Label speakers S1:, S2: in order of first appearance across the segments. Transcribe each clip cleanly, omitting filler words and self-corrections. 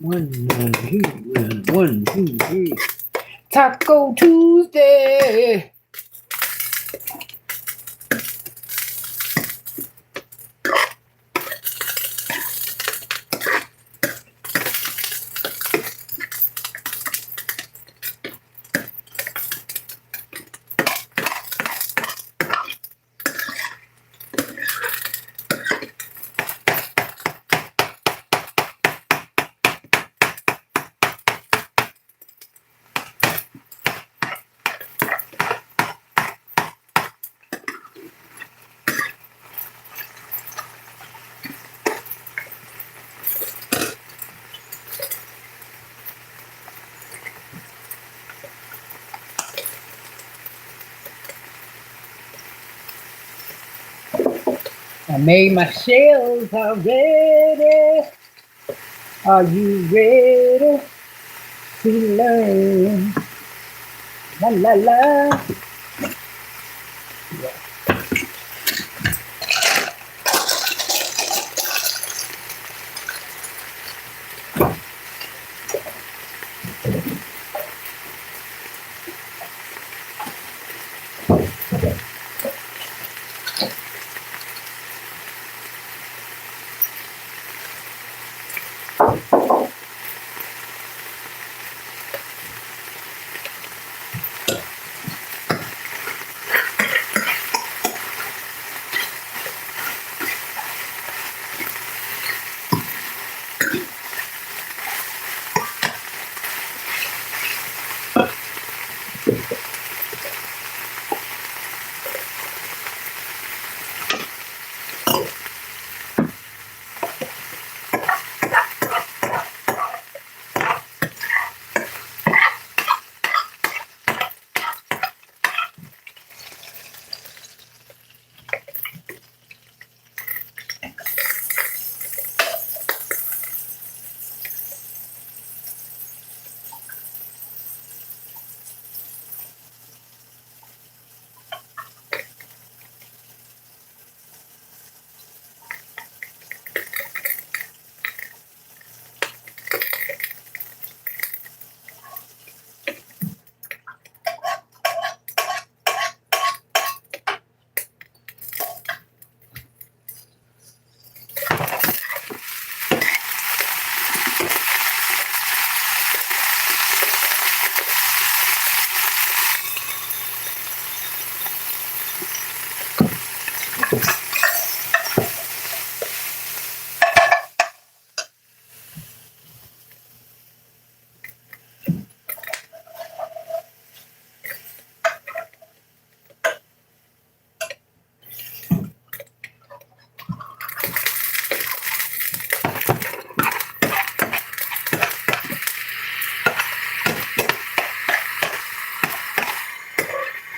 S1: One, two, three. Taco Tuesday. I made my shells already. Are you ready to learn? La la la.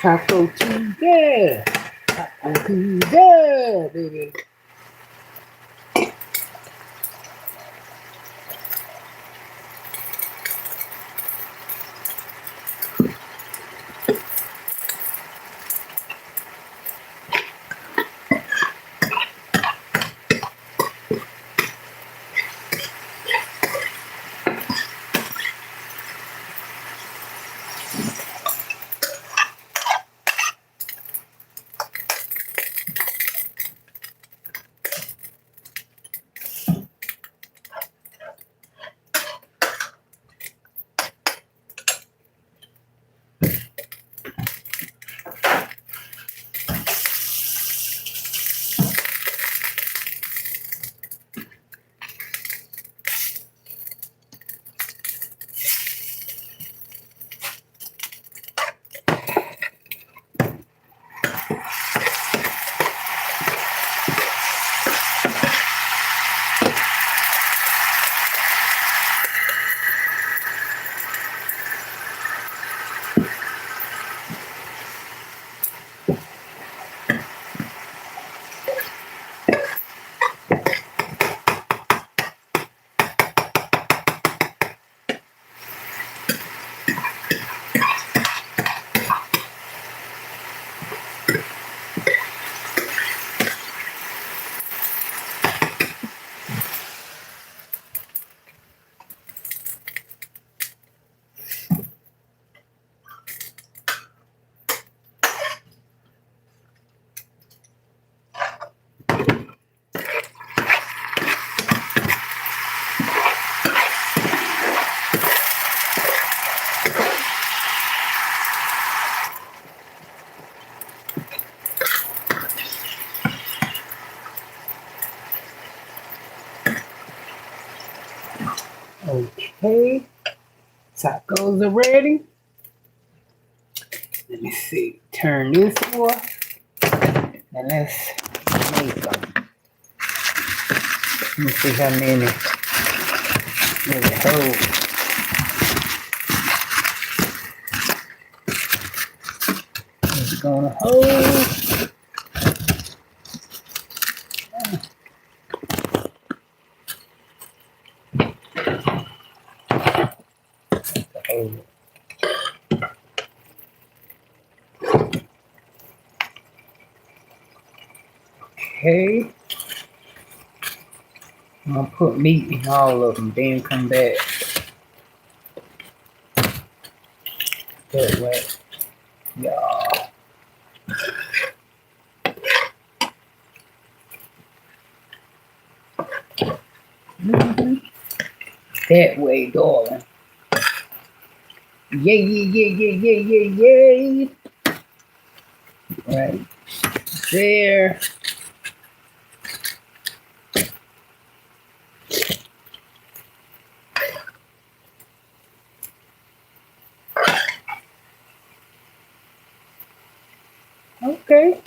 S1: Taco Tuesday. Taco Tuesday, baby. Okay, tacos are ready. Let me see. Turn this off. And let's make them. Let me see how many it holds. It's gonna hold. Okay. I'm gonna put meat in all of them, then come back that way. Yeah. Mm-hmm. That way, darling. Yay, yay, yay, yay, yay, yay, yay. Right there. Okay.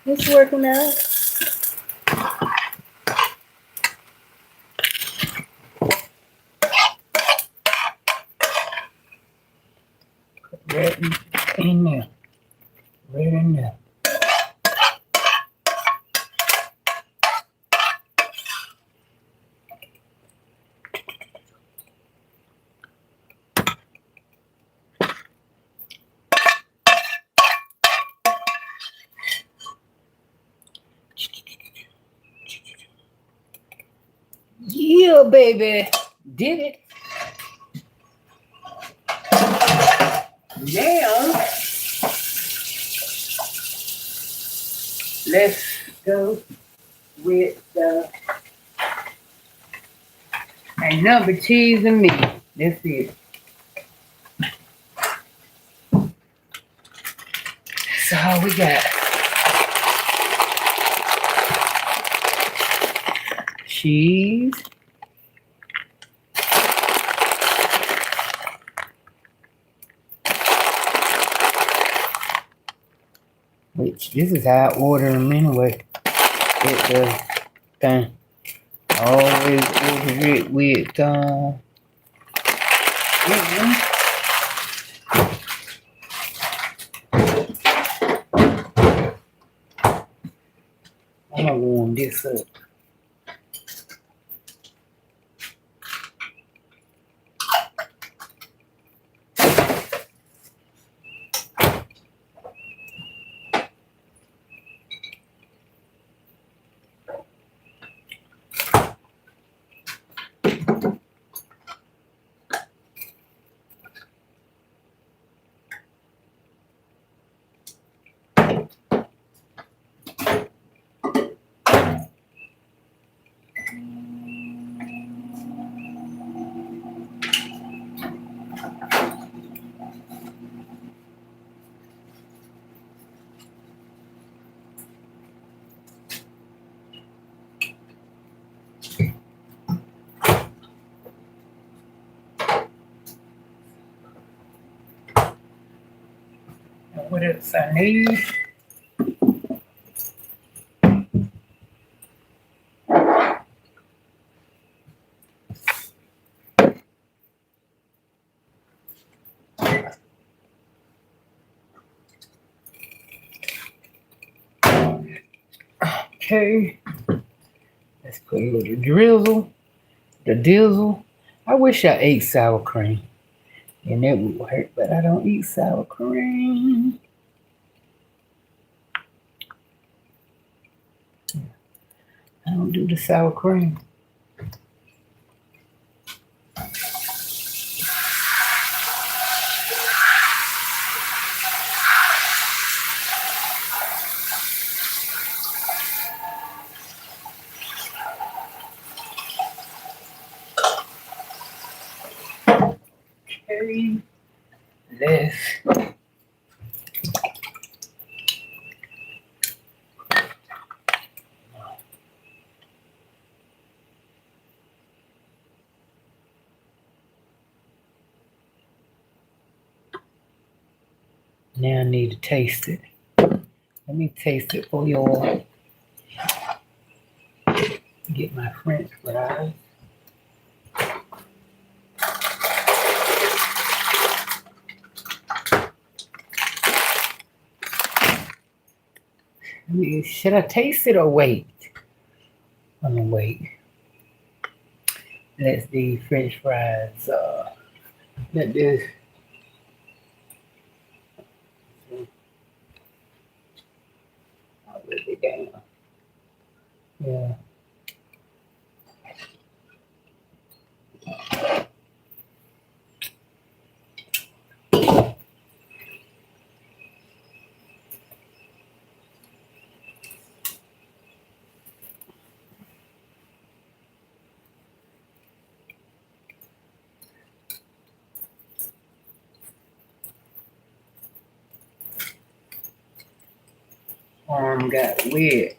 S1: It's working out. Right in there. Right in there. Yeah, baby. Did it. Now, let's go with another cheese and meat. That's it. So we got cheese, which this is how I order them anyway. It's the thing. Always order it with I'm gonna warm this up. And what else I need? Okay. Let's put a little drizzle. The dizzle. I wish I ate sour cream. And that would work, but I don't eat sour cream. I don't do the sour cream. Okay. Let's Now I need to taste it. Let me taste it for y'all. Get my French fries. Should I taste it or wait? I'm gonna wait. Let the French fries. Let this. I'll let it down. Yeah. Arm got wet.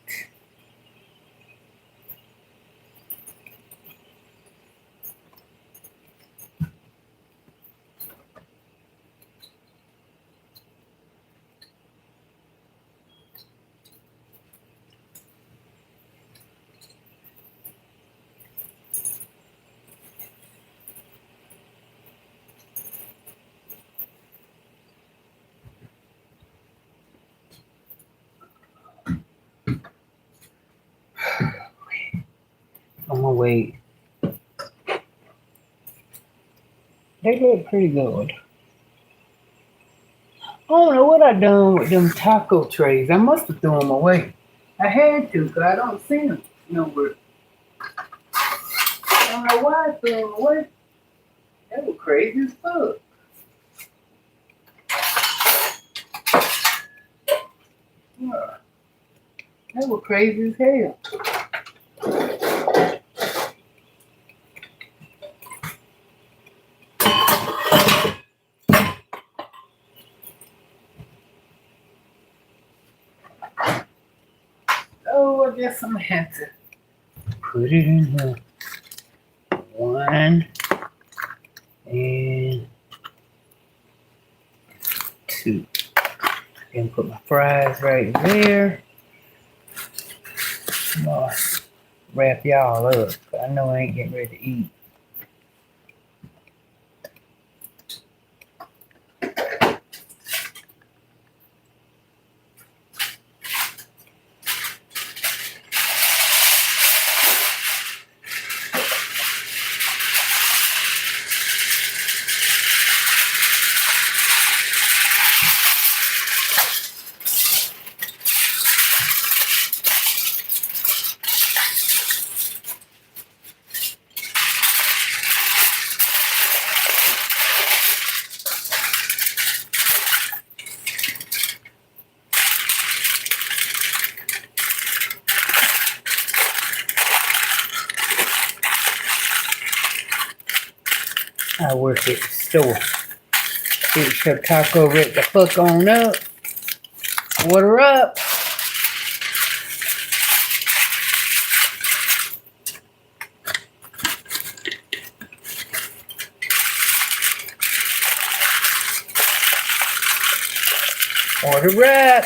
S1: I'm gonna wait. They look pretty good. I don't know what I done with them taco trays. I must have thrown them away. I had to, cause I don't see them nowhere. I don't know why I threw them away. They were crazy as fuck. Yeah, they were crazy as hell. Oh, I guess I'm gonna have to put it in here. 1 and 2. And put my fries right there. I'm gonna wrap y'all up. I know I ain't getting ready to eat. I work at the store. Get your taco right the fuck on up. Order up. Order up.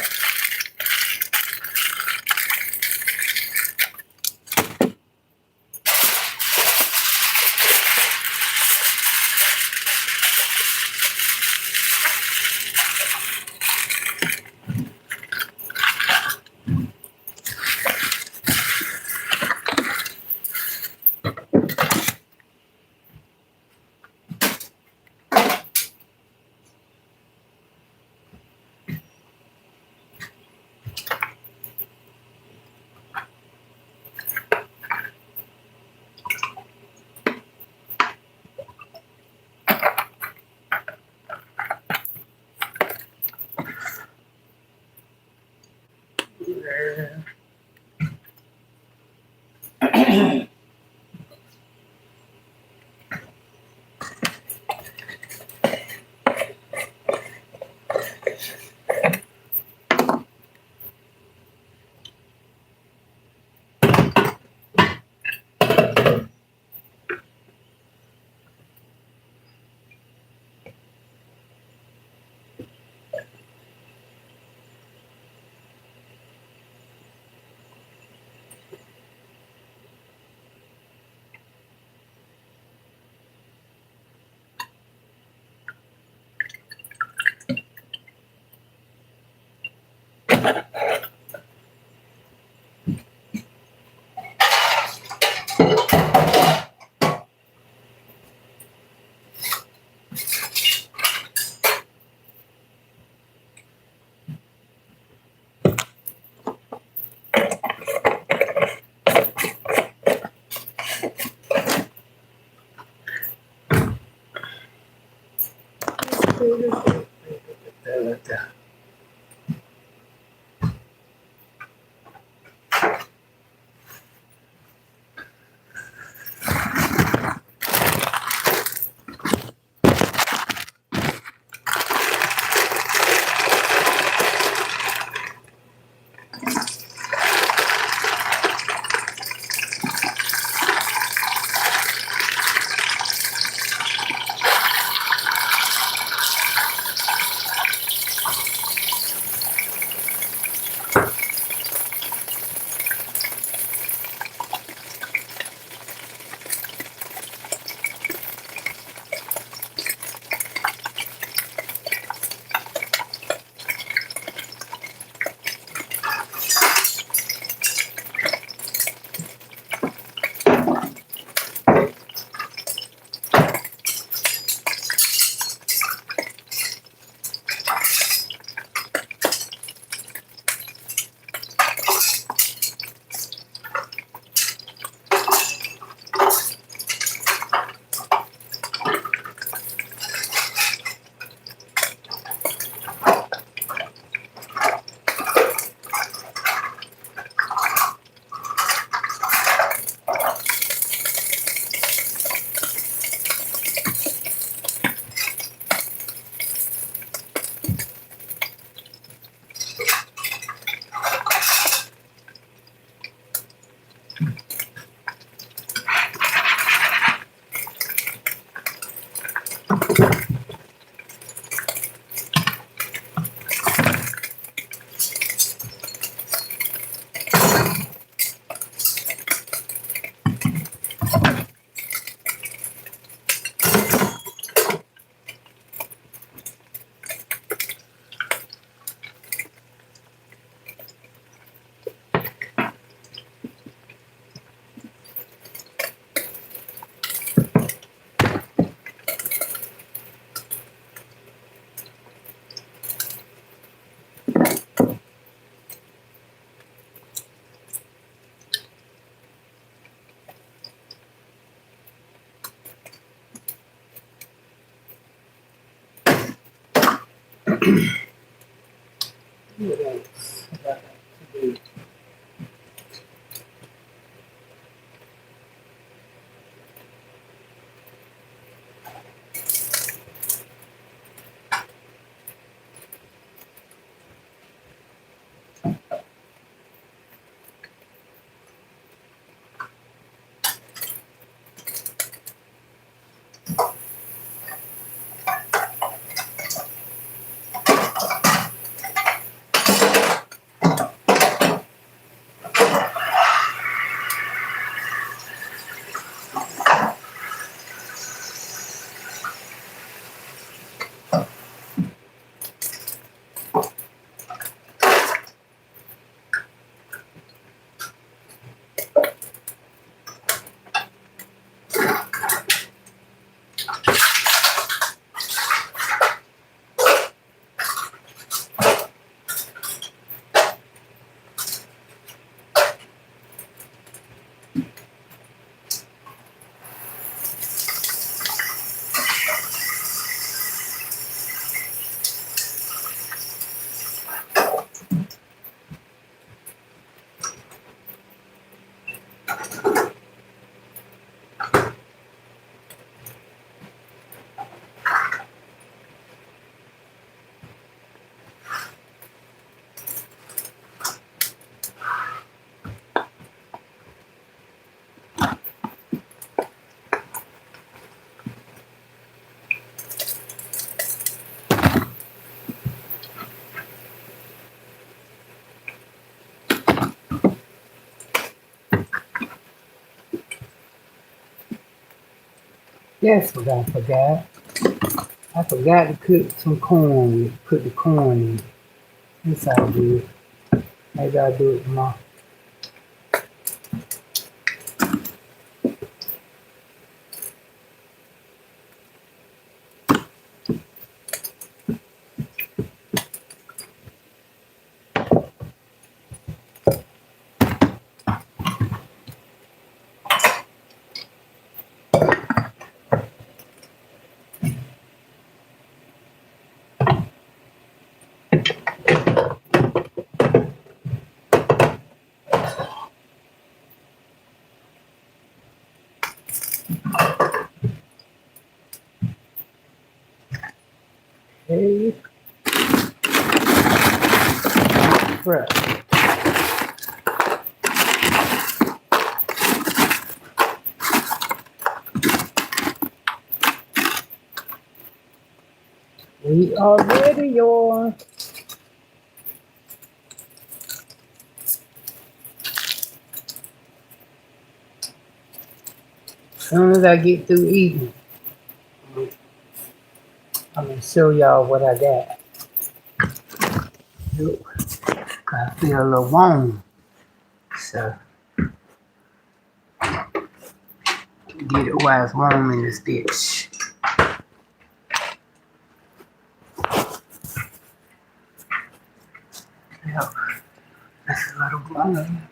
S1: What else I got to do? Yes, what I forgot. I forgot to cook some corn with put the corn in. It's all good. Maybe I'll do it tomorrow. Hey, crap. We are ready, y'all. As soon as I get through eating, I'm gonna show y'all what I got. Look, I feel a little warm, so get it while it's warm in this bitch. Yep, that's a little warm.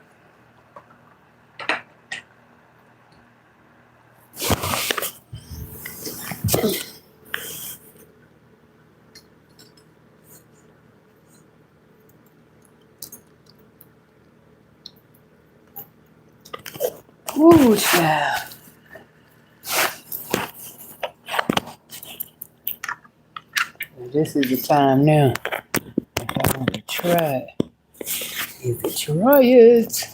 S1: Ooh, child. This is the time now. If I want to try it, is it try it?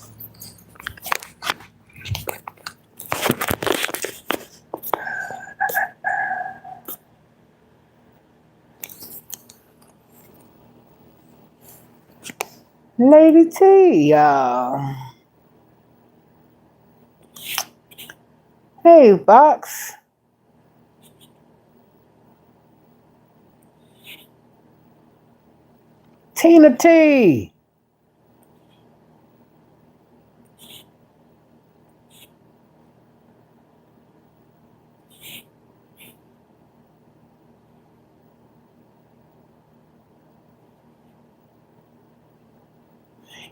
S1: Lady T, y'all. Hey, Box. Tina T.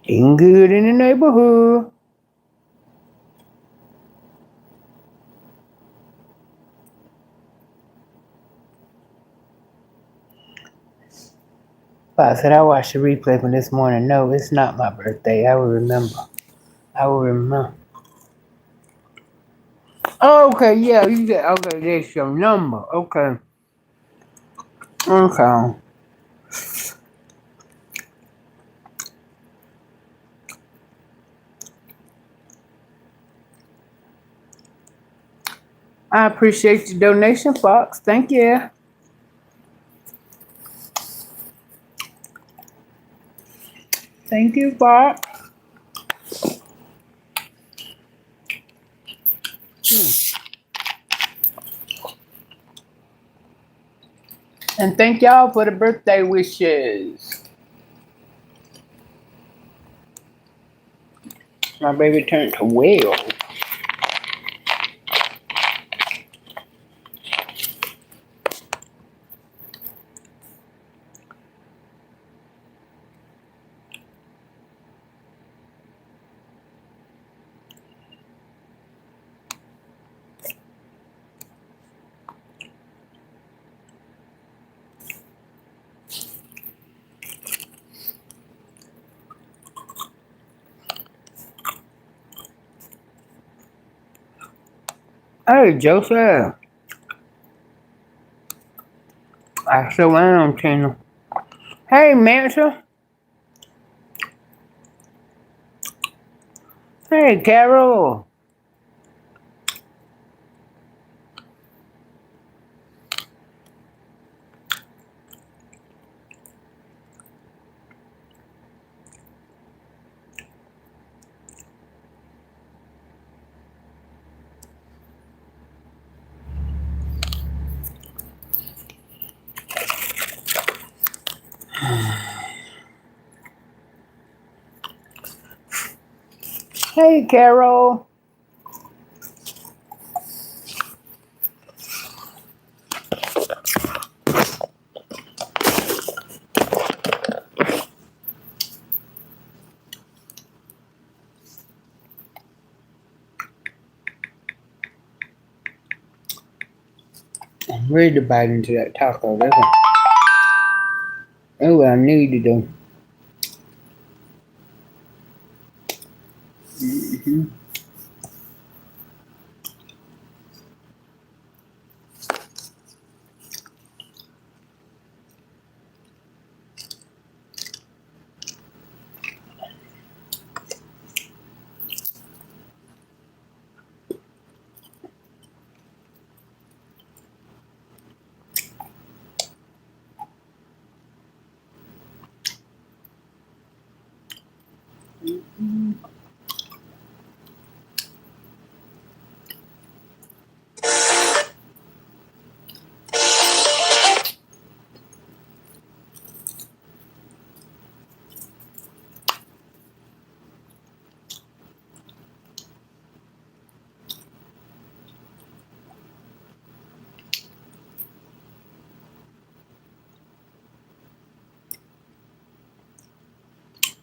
S1: Eating good in the neighborhood. I said I watched the replay from this morning. No, it's not my birthday. I will remember. I will remember. Oh, okay, yeah, you said, okay, that's your number. Okay. Okay. I appreciate your donation, Fox. Thank you. Thank you, Fox. And thank y'all for the birthday wishes. My baby turned 12. Hey, Joseph. I still am, Tina. Hey, Mansa. Hey, Carol. Hey, Carol. I'm ready to bite into that taco. That's what I need to do. Mm-hmm.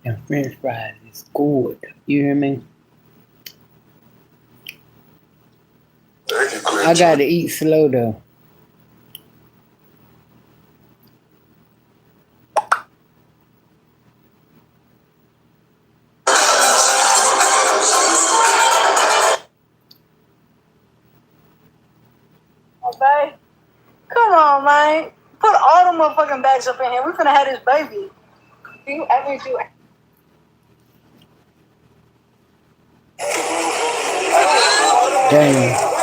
S1: And French fries is good. You hear me? I gotta eat slow though.
S2: Okay? Come on, man. Put all the motherfucking bags up in here. We're gonna have this baby. Do you ever do it?
S1: Damn.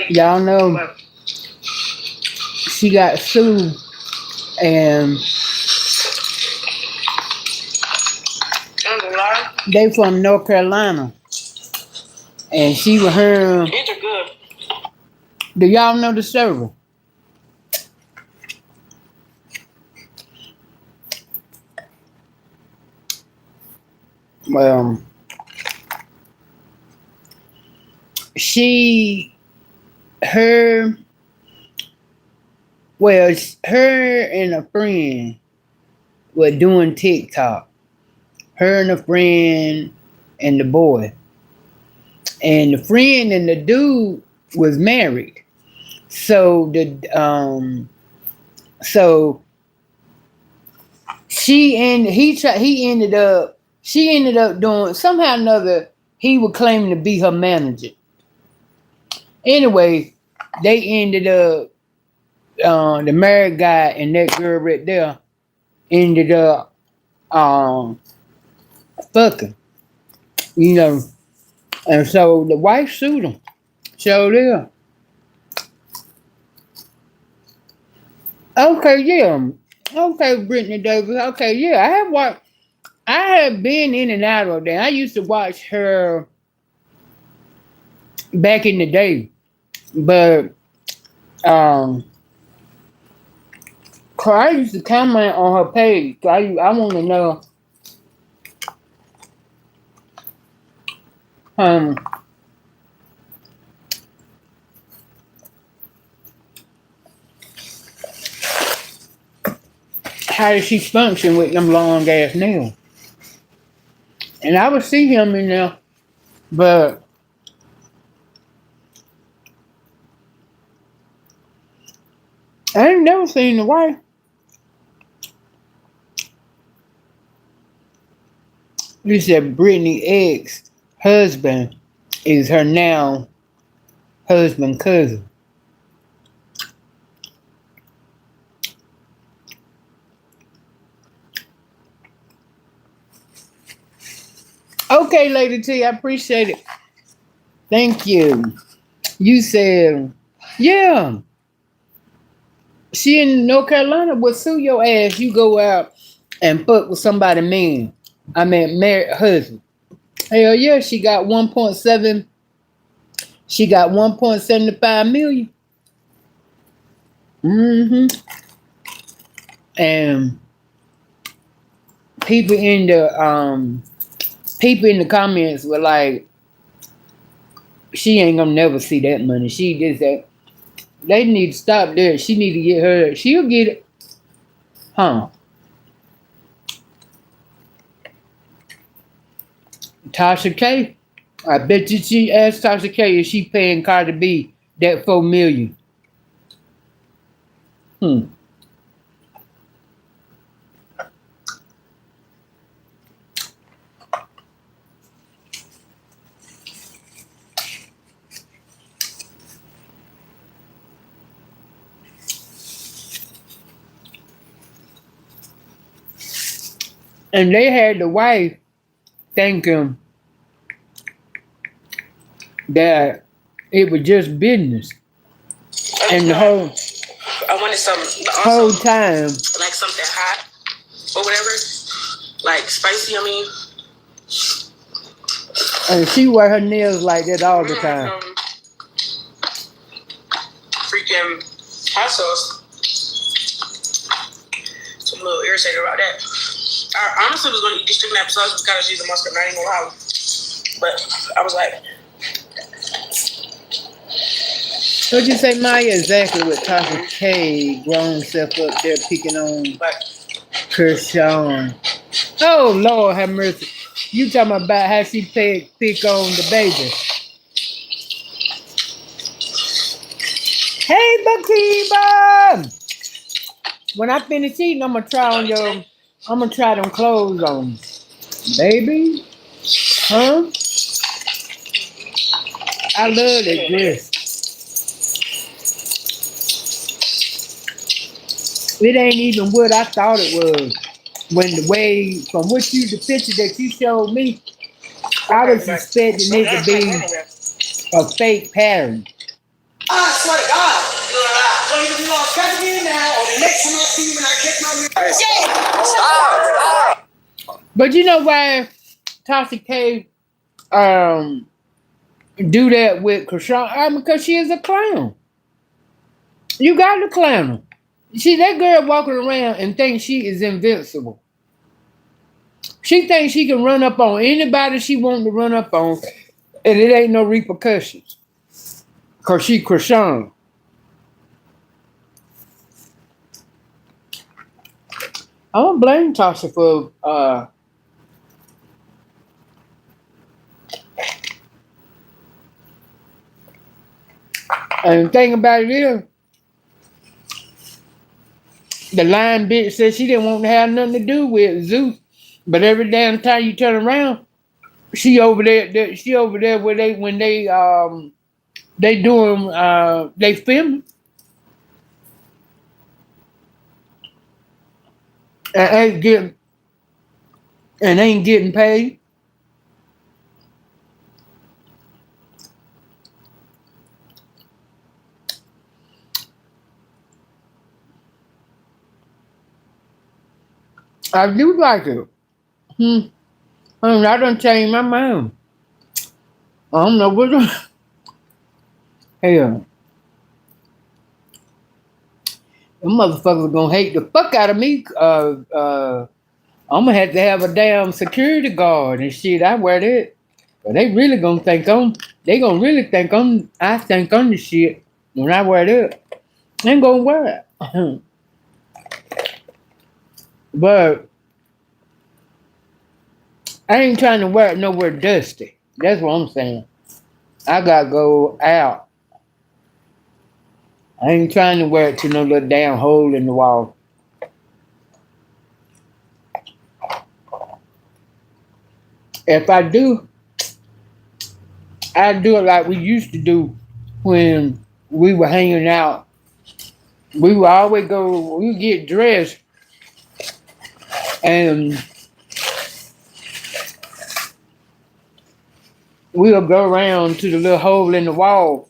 S1: Y'all know she got sued and they from North Carolina. And she was her.
S2: These are good.
S1: Do y'all know the server? Well, she, her, well, her and a friend were doing TikTok. Her and a friend and the boy. And the friend and the dude was married. So so she and he ended up she ended up doing somehow or another he was claiming to be her manager. Anyway, they ended up the married guy and that girl right there ended up fucking, you know. And so the wife sued him. So there. Okay, yeah. Okay, Brittany Davis. Okay, yeah. I have been in and out of that. I used to watch her back in the day. But um I used to comment on her page. I want to know um how does she function with them long ass nails. And I would see him in there, but I ain't never seen the wife. You said Brittany ex husband is her now husband cousin. Okay, Lady T, I appreciate it. Thank you. You said Yeah. She in North Carolina will sue your ass. You go out and fuck with somebody man. I mean married husband. Hell yeah, she got 1.7. She got 1.75 million. Mm-hmm. And people in the people in the comments were like, she ain't gonna never see that money. She just that they need to stop there. She need to get her. She'll get it, huh? Tasha K. I bet you she asked Tasha K if she paying Cardi B that 4 million. Hmm. And they had the wife thank him that it was just business. And the
S2: I wanted some
S1: whole
S2: also
S1: time,
S2: like something hot or whatever, like spicy. I mean,
S1: and she wear her nails like that all the time.
S2: Freaking hot sauce. So I'm a little irritated about that. I honestly was going to eat this chicken applesauce because she's a mustard. I ain't gonna lie. But I was like,
S1: What'd you say, Maya? Exactly what Tasha K grown self up there picking on
S2: but
S1: Kershawn. Oh Lord have mercy. You talking about how she pick on the baby. Hey Bakiba! When I finish eating, I'm gonna try them clothes on. Baby? Huh? I love that dress. It ain't even what I thought it was. When the way from the picture that you showed me, I was expecting it to be a fake pattern.
S2: I swear to God. So either we gonna catch me now, or the next time I see you when I catch my
S1: But you know why Tasha K do that with Krishan? Because she is a clown. You got to clown her. See that girl walking around and thinks she is invincible. She thinks she can run up on anybody she wants to run up on, and it ain't no repercussions. Cause she Krishan. I don't blame Tasha for and the thing about it is the lying bitch said she didn't want to have nothing to do with Zeus. But every damn time you turn around, she over there. She over there where they doing they filming and ain't getting paid. I do like it. Hmm. I done changed my mind. I don't know what. Hell, them motherfuckers gonna hate the fuck out of me. I'm gonna have to have a damn security guard and shit. I wear that. But they really gonna think I'm. They gonna really think I'm. I think I'm the shit when I wear that. I ain't gonna wear it. But I ain't trying to wear it nowhere dusty. That's what I'm saying. I gotta go out. I ain't trying to wear it to no little damn hole in the wall. If I do, I do it like we used to do when we were hanging out. We would always go. We would get dressed and we'll go around to the little hole in the wall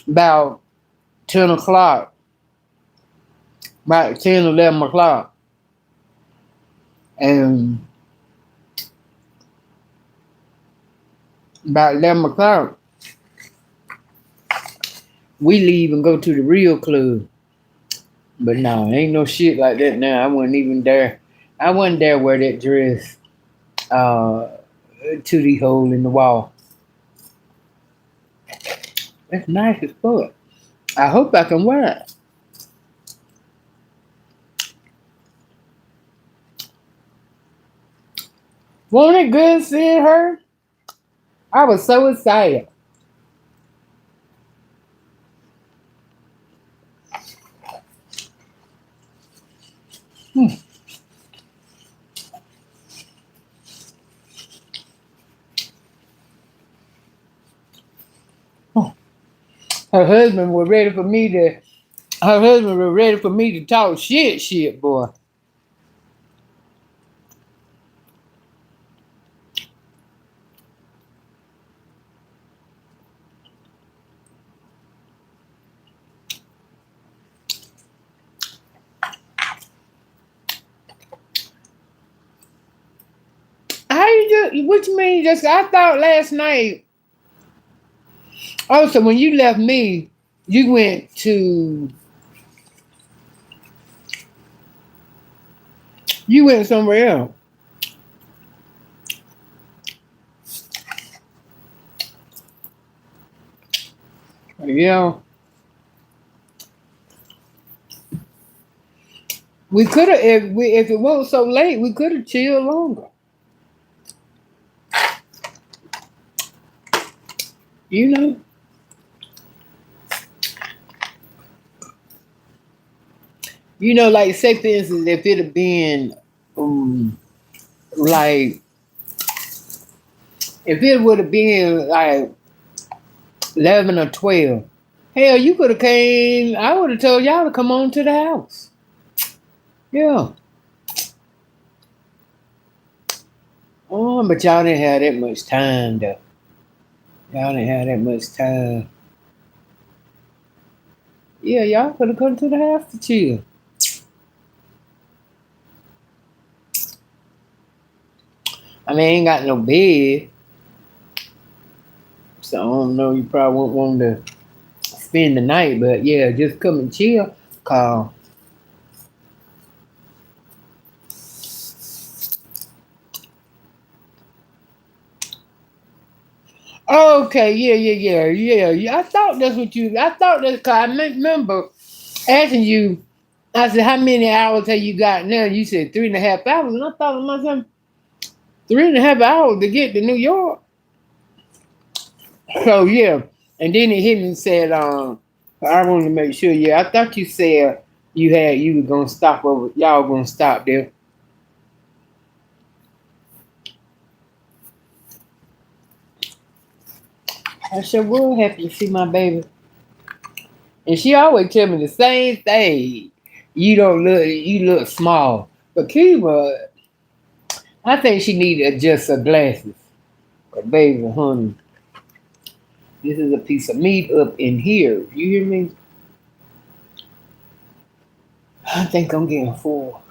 S1: about 10 o'clock, about 10, 11 o'clock. And about 11 o'clock, we leave and go to the real club. But no, ain't no shit like that now. I wasn't even there. I wasn't there wear that dress uh, to the hole in the wall. That's nice as fuck. I hope I can wear it. Wasn't it good seeing her? I was so excited. Hmm. Her husband was ready for me to. Her husband was ready for me to talk shit, boy. How you do? What you mean? Just I thought last night. Oh, so when you left me, you went to. You went somewhere else. Yeah. We could have if it wasn't so late, we could have chilled longer. You know. You know, like say for instance, if it had been like if it would have been like 11 or 12, hell, you could have came. I would have told y'all to come on to the house. Yeah. Oh, but y'all didn't have that much time though. Y'all didn't have that much time. Yeah, y'all could have come to the house to chill. I mean, I ain't got no bed, so I don't know. You probably won't want to spend the night, but yeah, just come and chill. Call. Okay, yeah. I thought that's what you. I thought that's cause I remember asking you. I said, "How many hours have you got now?" You said 3.5 hours, and I thought to myself, 3.5 hours to get to New York. So yeah, and then it hit me and said, I wanted to make sure. Yeah, I thought you said you were gonna stop over. Y'all gonna stop there. I sure would happy to see my baby. And she always tell me the same thing. You look small. But Kiva, I think she need to adjust her glasses. But baby, honey, this is a piece of meat up in here. You hear me? I think I'm getting full.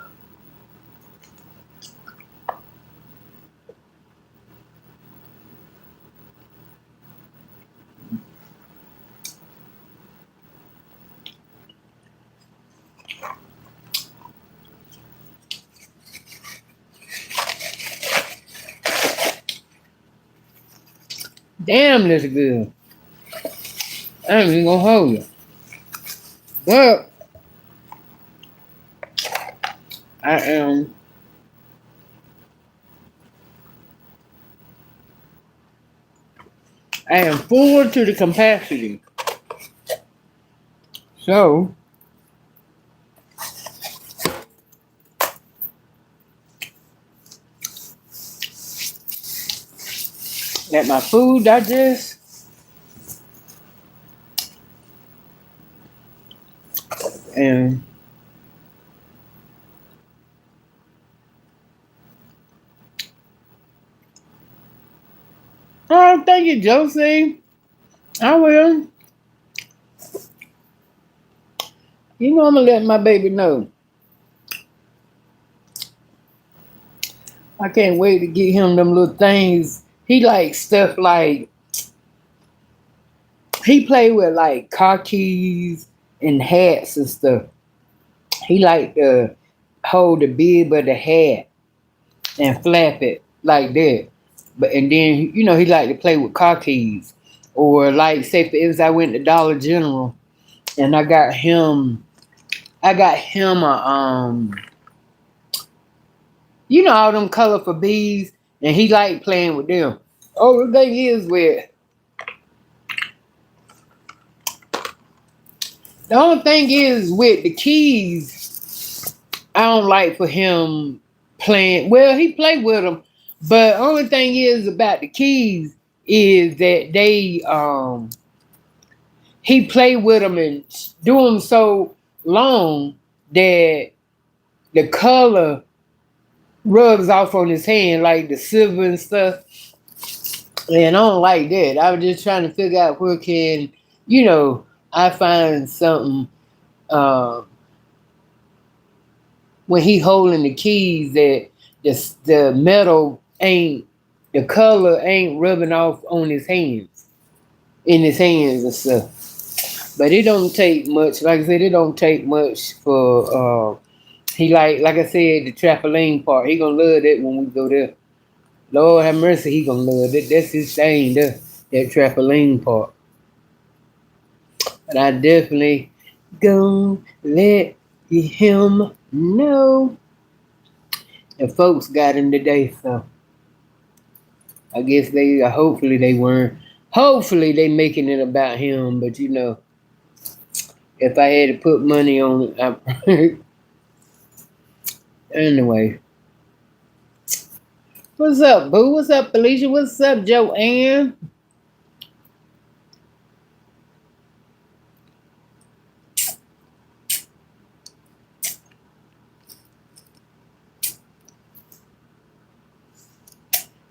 S1: Damn, this is good. I ain't even gonna hold you. But I am I am full to the capacity. So let my food digest. And oh, thank you, Josie. I will. You know, I'm gonna let my baby know. I can't wait to get him them little things. He likes stuff like he play with like car keys and hats and stuff. He like to hold the bib of the hat and flap it like that. But and then he like to play with car keys. Or like say for instance I went to Dollar General and I got him a all them colorful bees and he like playing with them. Oh, the thing is with the only thing is with the keys, I don't like for him playing. Well, he play with them, but only thing is about the keys is that he play with them and do them so long that the color rubs off on his hand, like the silver and stuff. And I don't like that. I was just trying to figure out where can, you know, I find something uh, when he holding the keys that the metal ain't the color ain't rubbing off on his hands in his hands and stuff. But it don't take much. Like I said, it don't take much for he like I said, the trampoline part. He gonna love that when we go there. Lord have mercy, he gonna love it. That's his thing there, that trampoline part. But I definitely gonna let him know. The folks got him today, so I guess they hopefully they weren't. Hopefully they making it about him, but if I had to put money on it, anyway. What's up, Boo? What's up, Felicia? What's up, Joanne?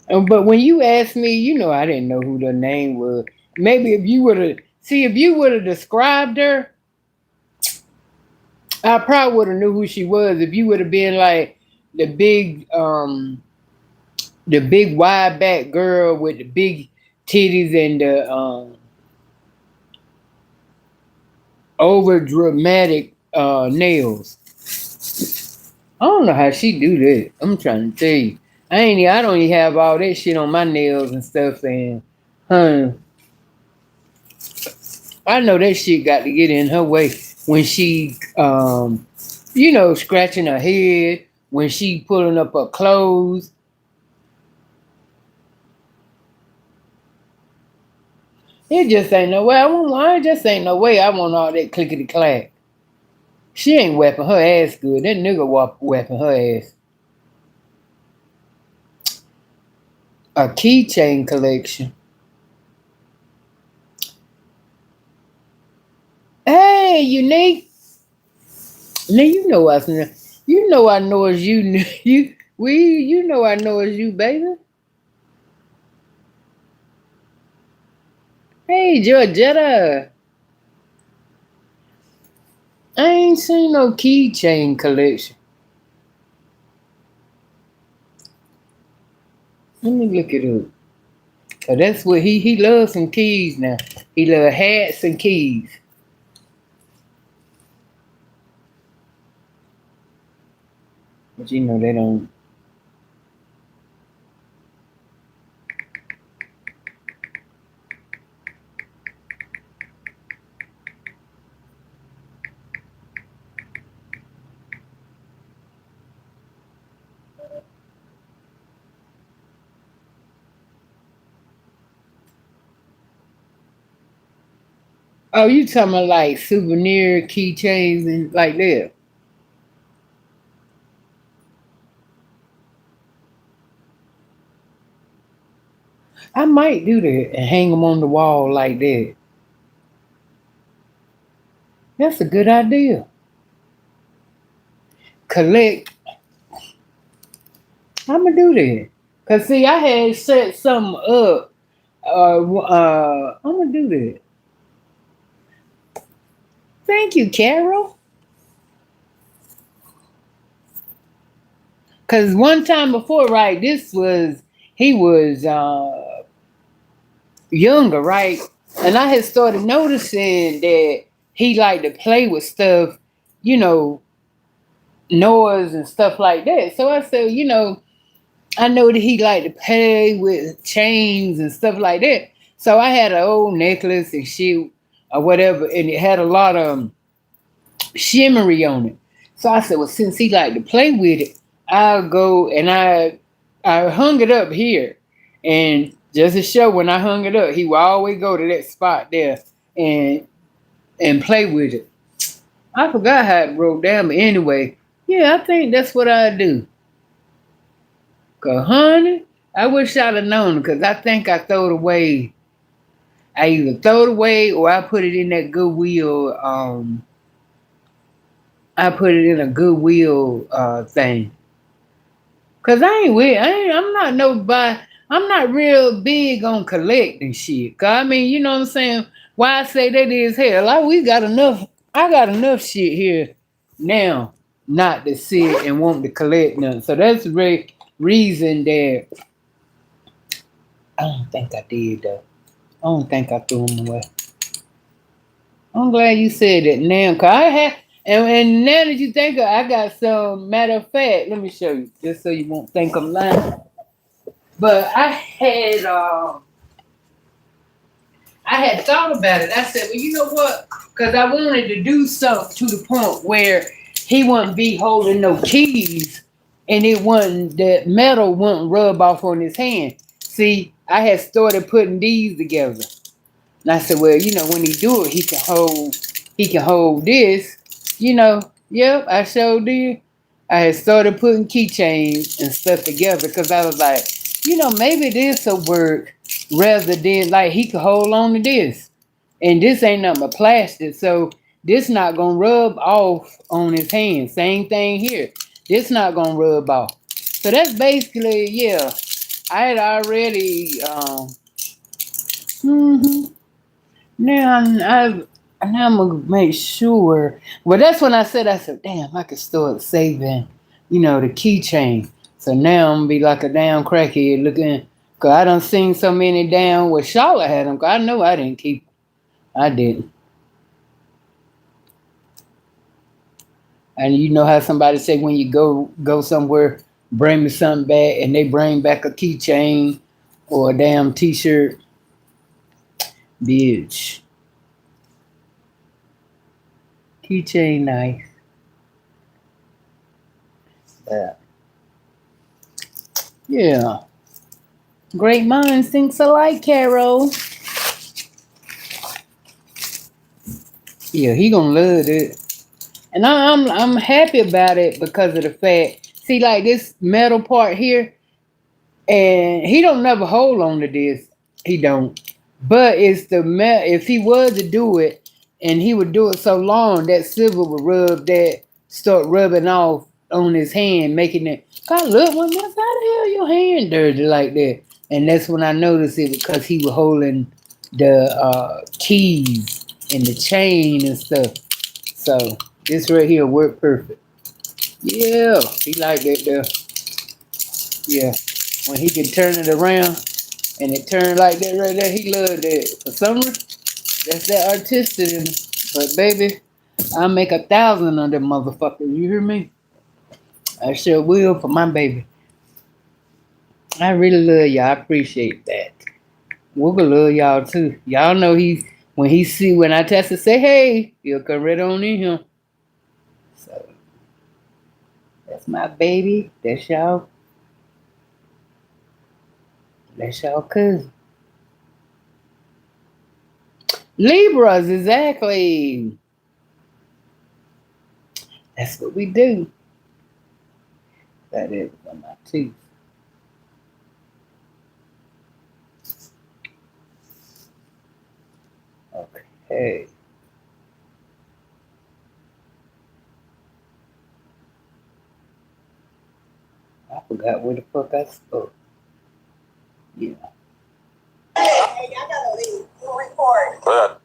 S1: But when you asked me, I didn't know who the name was. Maybe if you would have described her, I probably would have knew who she was. If you would have been like the big, the big wide back girl with the big titties and the over dramatic nails. I don't know how she do that. I'm trying to tell you. I don't even have all that shit on my nails and stuff and I know that shit got to get in her way when she scratching her head, when she pulling up her clothes. It just ain't no way. I just ain't no way I want all that clickety clack. She ain't whapping her ass good. That nigga whapping her ass. A keychain collection. Hey, unique. Now you know I know it's you. You know I know it's you, baby. Hey, Georgetta. I ain't seen no keychain collection. Let me look it up. Cause that's what he loves some keys now. He loves hats and keys. But they don't. Oh, you talking about like souvenir keychains and like that? I might do that and hang them on the wall like that. That's a good idea. Collect. I'm gonna do that. Cause see, I had set something up. I'm gonna do that. Thank you, Carol. Cause one time before, right, he was younger, right? And I had started noticing that he liked to play with stuff, you know, noise and stuff like that. So I said, I know that he liked to play with chains and stuff like that. So I had an old necklace and shit or whatever, and it had a lot of shimmery on it. So I said, well, since he liked to play with it, I'll go and I hung it up here. And just to show when I hung it up, he would always go to that spot there and play with it. I forgot how it broke down, but anyway, yeah, I think that's what I do. Cause honey, I wish I'd have known because I think I throw it away. I either throw it away or I put it in that Goodwill. I put it in a Goodwill thing. Cause I ain't with. I'm not nobody. I'm not real big on collecting shit. Cause I mean, you know what I'm saying. Why I say that is hell. Like we got enough. I got enough shit here now, not to sit and want to collect none. So that's the reason that I don't think I did though. I don't think I threw them away. I'm glad you said that now, cause I have, and now that you think of, I got some. Matter of fact, let me show you, just so you won't think I'm lying. But I had thought about it. I said, well, you know what? Cause I wanted to do something to the point where he wouldn't be holding no keys, and it wasn't that metal wouldn't rub off on his hand. See, I had started putting these together. And I said, well, when he do it, he can hold this. Yep, I sure did. I had started putting keychains and stuff together because I was like, maybe this will work rather than like he could hold on to this. And this ain't nothing but plastic, so this not gonna rub off on his hand. Same thing here. This not gonna rub off. So that's basically, yeah. I had already mhm. Now I'm gonna make sure. Well, that's when I said, damn, I could start saving, the keychain. So now I'm gonna be like a damn crackhead looking. Cause I done seen so many down where Charlotte had them. Cause I know I didn't keep. I didn't. And you know how somebody say when you go somewhere, bring me something back, and they bring back a keychain or a damn T-shirt, bitch. Keychain nice. But yeah. Great minds think alike, Carol. Yeah, he gonna love it, and I'm happy about it because of the fact. See, like this metal part here, and he don't never hold on to this. He don't. But it's the metal. If he was to do it, and he would do it so long, that silver would start rubbing off on his hand, making it. God, look, how the hell your hand dirty like that? And that's when I noticed it because he was holding the keys and the chain and stuff. So this right here worked perfect. Yeah, he like that there. Yeah, when he can turn it around and it turned like that right there, he loved that. For some reason, that's that artistic in him. But baby, I'll make 1,000 of them motherfuckers. You hear me? I sure will for my baby. I really love y'all. I appreciate that. Wooga love y'all too. Y'all know when I test to say hey, he'll come right on in here. So that's my baby. That's y'all cousin. Libras, exactly. That's what we do. That is on my teeth. Okay. I forgot where the fuck I spoke. Yeah. Hey, I gotta leave. We'll record.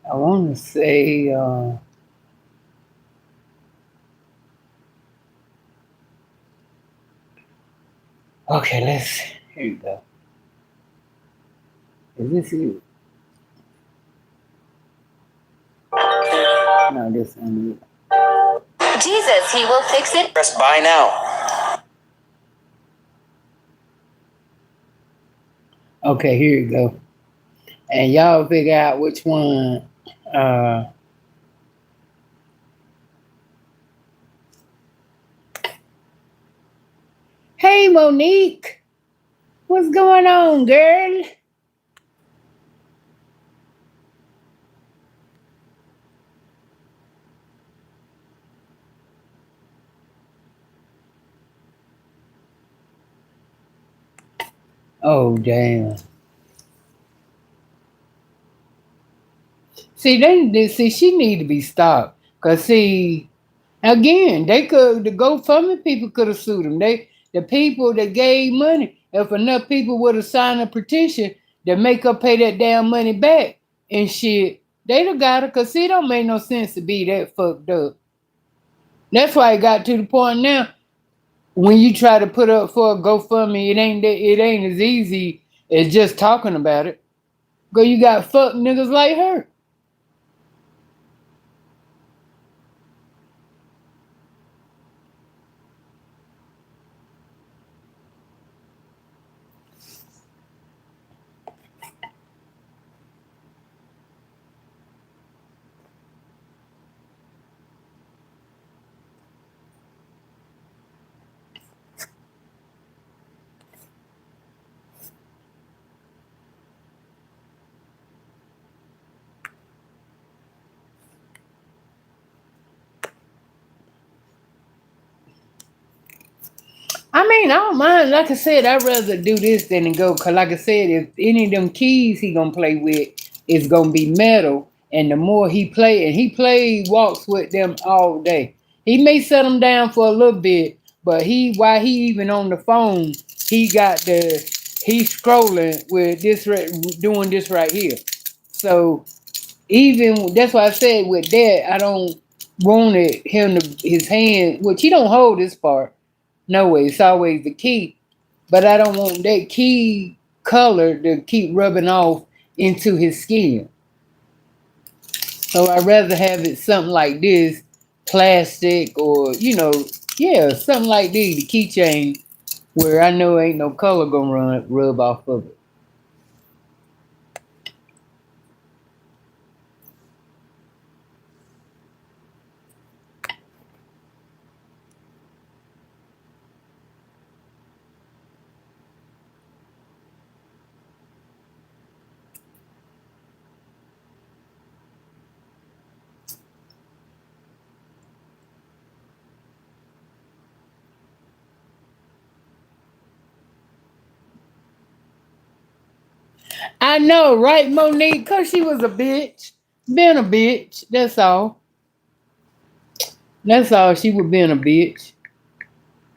S1: I want to say, okay, let's see. Here you go. Is this it? No, this ain't it. Jesus, he will fix it. Press buy now. Okay, here you go. And y'all figure out which one. Uh, hey, Monique. What's going on, girl? Oh, damn. See, see, she need to be stopped. Cause see, again, they could the GoFundMe people could have sued them. The people that gave money, if enough people would have signed a petition to make her pay that damn money back and shit, they'd have got her. Cause see, it don't make no sense to be that fucked up. That's why it got to the point now. When you try to put up for a GoFundMe, it ain't as easy as just talking about it. Cause you got fuck niggas like her. I mean, I don't mind. Like I said, I'd rather do this than to go. Cause like I said, if any of them keys he gonna play with is gonna be metal, and the more he play, and he walks with them all day. He may set them down for a little bit, but while he even on the phone, he got he's scrolling with this doing this right here. So even that's why I said with that, I don't want him to his hand, which he don't hold this part. No way, it's always the key. But I don't want that key color to keep rubbing off into his skin. So I'd rather have it something like this, plastic or, yeah, something like this, the keychain, where I know ain't no color gonna rub off of it. I know, right, Monique? Cause she was a bitch. Being a bitch, that's all. That's all. She was being a bitch.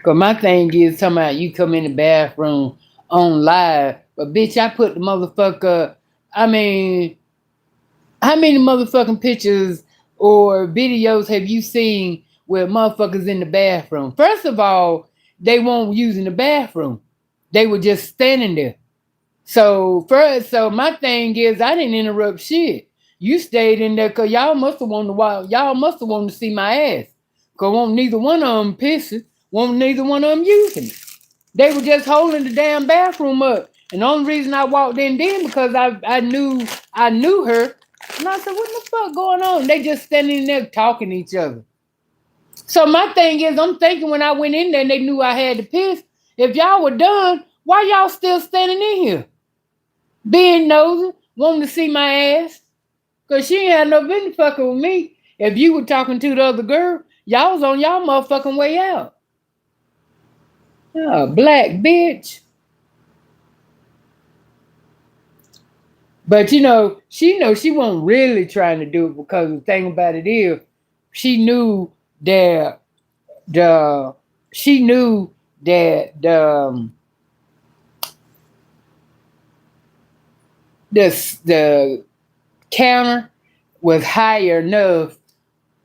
S1: Cause my thing is talking about you come in the bathroom on live, but bitch, I put the motherfucker. I mean, how many motherfucking pictures or videos have you seen where motherfuckers in the bathroom? First of all, they won't use in the bathroom. They were just standing there. So my thing is, I didn't interrupt shit. You stayed in there because y'all must have wanted to watch. Y'all must have wanted to see my ass. Cause won't neither one of them pissing. Won't neither one of them using it. They were just holding the damn bathroom up. And the only reason I walked in then because I knew her. And I said, what the fuck going on? They just standing there talking to each other. So my thing is, I'm thinking when I went in there and they knew I had to piss, if y'all were done, why y'all still standing in here? Being nosy, wanting to see my ass. Cause she ain't had no business fucking with me. If you were talking to the other girl, y'all was on y'all motherfucking way out. Oh, black bitch. But she wasn't really trying to do it because the thing about it is, she knew that the she knew that the counter was higher enough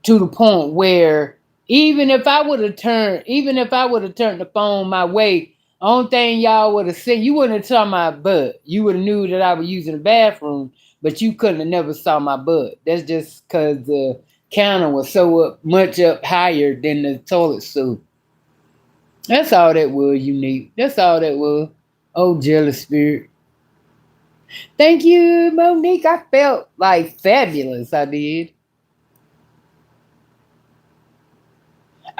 S1: to the point where even if I would have turned the phone my way, only thing y'all would have said, you wouldn't have saw my butt. You would have knew that I was using the bathroom, but you couldn't have never saw my butt. That's just because the counter was so much up higher than the toilet seat. That's all that was, unique. That's all that was. Oh, jealous spirit. Thank you, Monique. I felt like fabulous. I did.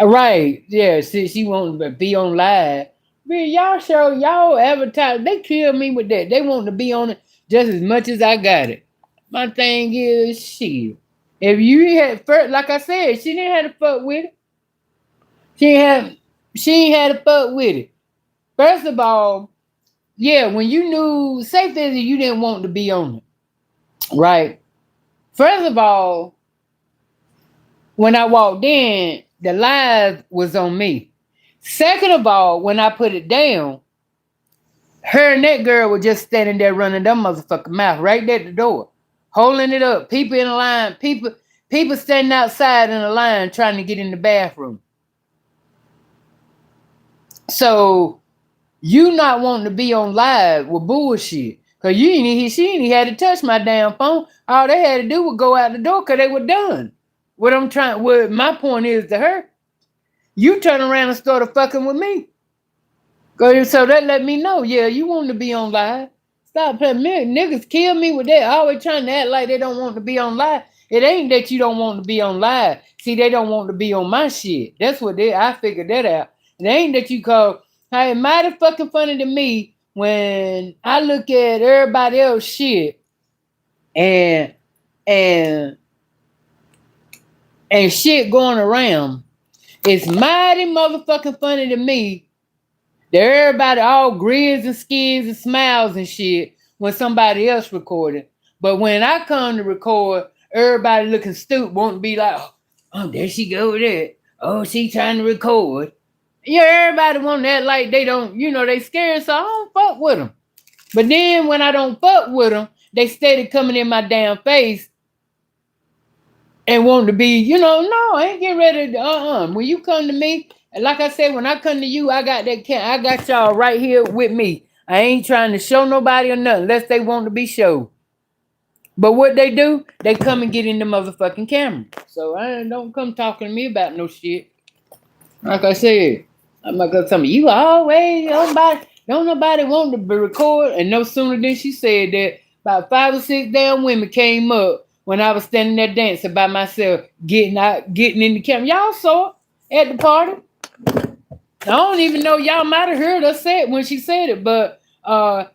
S1: Right. Yeah. She won't be on live. Man, y'all show y'all advertise. They kill me with that. They want to be on it just as much as I got it. My thing is shit. If you had first, like I said, she didn't have to fuck with it. She ain't have. She ain't had to fuck with it. First of all, yeah, when you knew, say things that you didn't want to be on it, right? First of all, when I walked in, the live was on me. Second of all, when I put it down, her and that girl were just standing there running their motherfucking mouth right there at the door, holding it up. People in the line, people standing outside in the line trying to get in the bathroom. So you not wanting to be on live with bullshit. Cause she ain't even had to touch my damn phone. All they had to do was go out the door because they were done. What my point is to her, you turn around and started fucking with me. So that let me know, yeah, you want to be on live. Stop playing me. Niggas kill me with that. Always trying to act like they don't want to be on live. It ain't that you don't want to be on live. See, they don't want to be on my shit. That's what I figured that out. It ain't that you call, hey, it mighty fucking funny to me when I look at everybody else shit and and and shit going around. It's mighty motherfucking funny to me. They're everybody all grins and skins and smiles and shit when somebody else recorded. But when I come to record, everybody looking stupid, wanting to be like, oh, there she go with that. Oh, she trying to record. Yeah, everybody want that like they don't, they scared, so I don't fuck with them. But then when I don't fuck with them, they steady coming in my damn face and want to be, no, I ain't getting ready to, when you come to me, and like I said, when I come to you, I got y'all right here with me. I ain't trying to show nobody or nothing unless they want to be showed. But what they do, they come and get in the motherfucking camera. So I don't come talking to me about no shit. Like I said, I'm not gonna tell me you always don't nobody want to be record. And no sooner than she said that, about 5 or 6 damn women came up when I was standing there dancing by myself, getting in the camera. Y'all saw it at the party. I don't even know, y'all might have heard her say it when she said it, but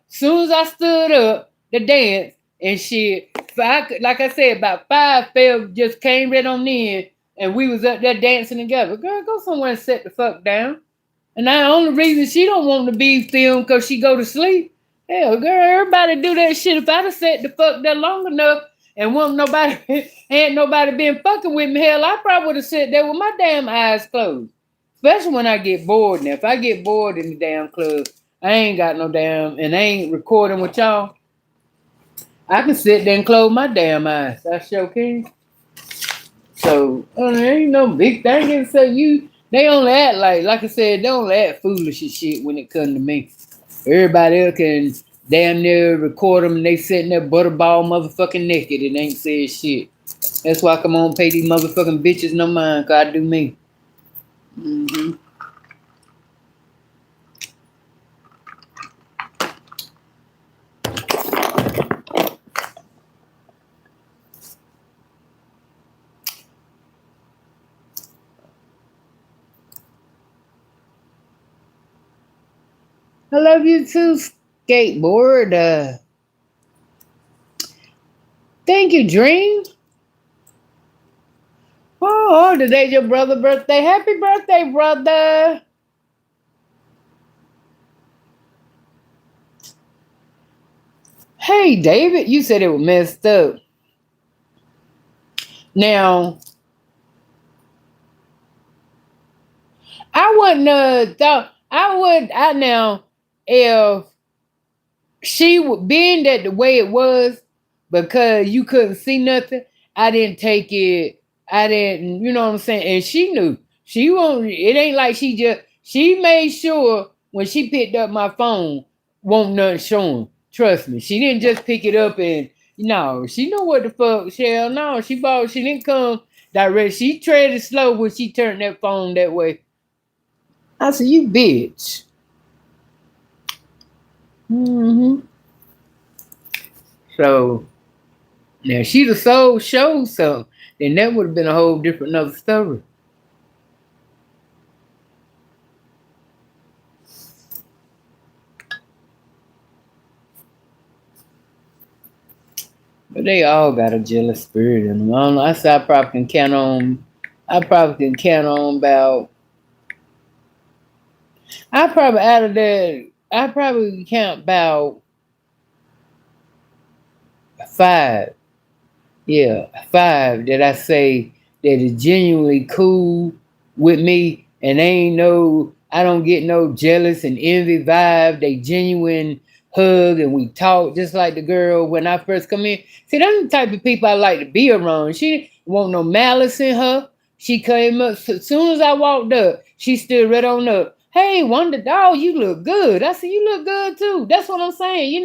S1: soon as I stood up to dance and shit, like I said, about 5 fell just came right on in, and we was up there dancing together. Girl, go somewhere and sit the fuck down. And the only reason she don't want to be filmed because she go to sleep. Hell, girl, everybody do that shit. If I'd have sat the fuck there long enough and won't nobody, ain't nobody been fucking with me, hell, I probably would have sat there with my damn eyes closed. Especially when I get bored. Now, if I get bored in the damn club, I ain't got no damn, and I ain't recording with y'all, I can sit there and close my damn eyes. I sure can. So, there ain't no big thing. And so they only act like I said, they only act foolish and shit when it come to me. Everybody else can damn near record them and they sitting there butterball motherfucking naked and ain't said shit. That's why I come on pay these motherfucking bitches no mind, cause I do me. Mm-hmm. I love you too, skateboard. Thank you, Dream. Oh, today's your brother's birthday. Happy birthday, brother. Hey, David, you said it was messed up. Now, I wouldn't have thought, I now, if she would, being that the way it was, because you couldn't see nothing, I didn't take it. I didn't, you know what I'm saying? And she knew. She won't, it ain't like she made sure when she picked up my phone, won't nothing showing. Trust me. She didn't just pick it up and, no, she know what the fuck. Hell no, she didn't come direct. She treaded slow when she turned that phone that way. I said, you bitch. Hmm. So now she'd have sold showed some, then that would have been a whole different another story. But they all got a jealous spirit in them. I don't know. I said I probably can count on about, I probably out of that, I probably count about five. Yeah, five that I say that is genuinely cool with me, and they ain't no, I don't get no jealous and envy vibe. They genuine hug and we talk just like the girl when I first come in. See, that's the type of people I like to be around. She didn't want no malice in her. She came up as soon as I walked up. She stood right on up. Hey, Wonder Dog, you look good. I said, you look good too. That's what I'm saying.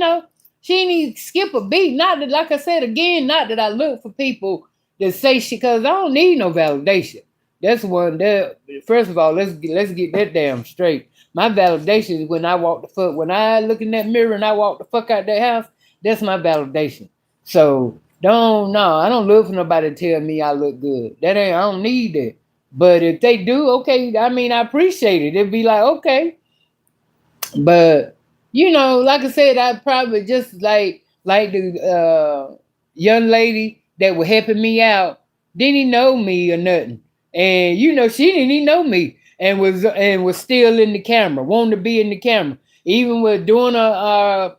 S1: She didn't even skip a beat. Not that, like I said again, not that I look for people that say shit, because I don't need no validation. That's one that, first of all, let's get that damn straight. My validation is when I walk the fuck, when I look in that mirror and I walk the fuck out that house, that's my validation. So don't, no, I don't look for nobody to tell me I look good. That ain't, I don't need that. But if they do, okay, I mean, I appreciate it. It'd be like, okay, but like I said, I probably just like the young lady that was helping me out didn't even know me or nothing, and she didn't even know me, and was still in the camera, wanting to be in the camera, even with doing a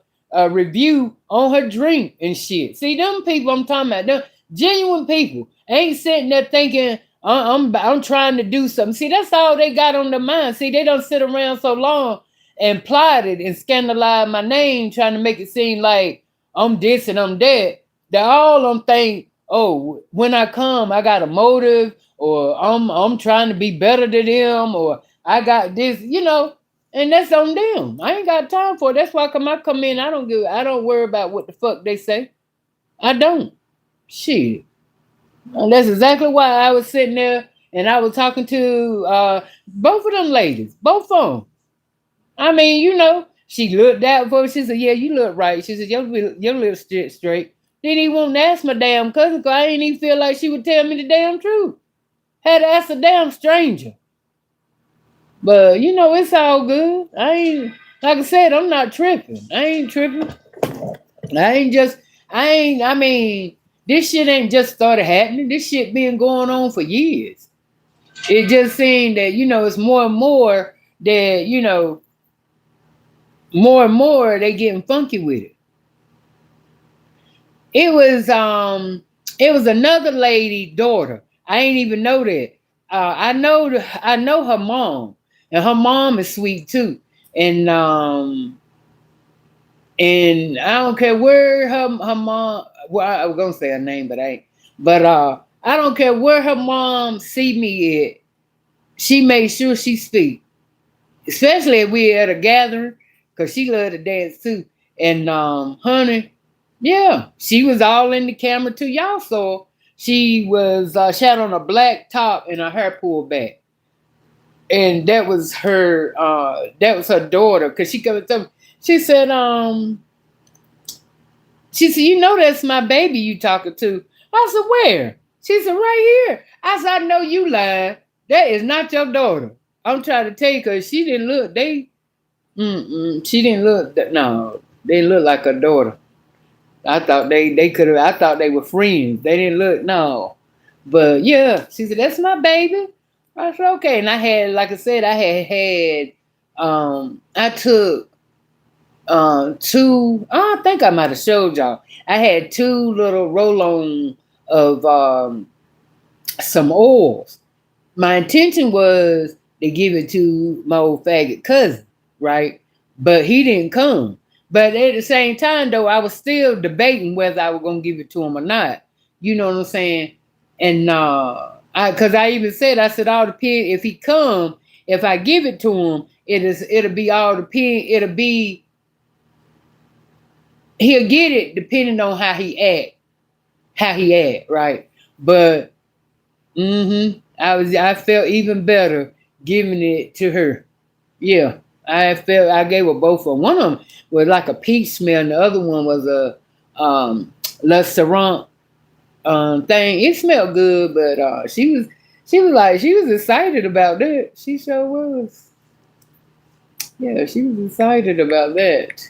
S1: review on her drink and shit. See, them people I'm talking about, them genuine people, ain't sitting there thinking I'm trying to do something. See, that's all they got on their mind. See, they don't sit around so long and plotted and scandalized my name, trying to make it seem like I'm this and I'm that. They all I'm think, oh, when I come, I got a motive, or I'm trying to be better than them, or I got this, and that's on them. I ain't got time for it. That's why I come in, I don't worry about what the fuck they say. I don't. Shit. And that's exactly why I was sitting there and I was talking to both of them ladies, both of them. I mean, she looked out for. She said, "Yeah, you look right." She said, "Your lips straight." Didn't even want to ask my damn cousin because I didn't even feel like she would tell me the damn truth. Had to ask a damn stranger. But it's all good. I ain't, like I said, I'm not tripping. I ain't tripping. I ain't just. I ain't. I mean, this shit ain't just started happening. This shit been going on for years. It just seemed that it's more and more that more and more they getting funky with it. It was another lady daughter. I ain't even know that. I know her mom, and her mom is sweet too. And I don't care where her mom. Well, I was gonna say her name, but I ain't. But I don't care where her mom see me at. She made sure she speak, especially if we at a gathering, cause she loved to dance too. And honey, yeah, she was all in the camera too. Y'all saw she had on a black top and her hair pulled back, and that was her daughter. Cause she come and tell me, she said that's my baby you talking to. I said, where? She said, right here. I said, I know you lying. That is not your daughter. I'm trying to tell you, cause she didn't look. She didn't look. No, they look like her daughter. I thought they could have. I thought they were friends. They didn't look. No, but yeah, she said that's my baby. I said okay, and I had, like I said, I had. I took two. I think I might have showed y'all. I had two little roll-on of some oils. My intention was to give it to my old faggot cousin, right? But he didn't come. But at the same time, though, I was still debating whether I was gonna give it to him or not. You know what I'm saying? And cause I even said, I said all depend if he come, if I give it to him, it'll be all depend, he'll get it depending on how he act, right? But I felt even better giving it to her. Yeah. I gave her both of them. One of them was like a peach smell, and the other one was a Le Serrant thing. It smelled good, but she was excited about that. She sure was. Yeah, she was excited about that.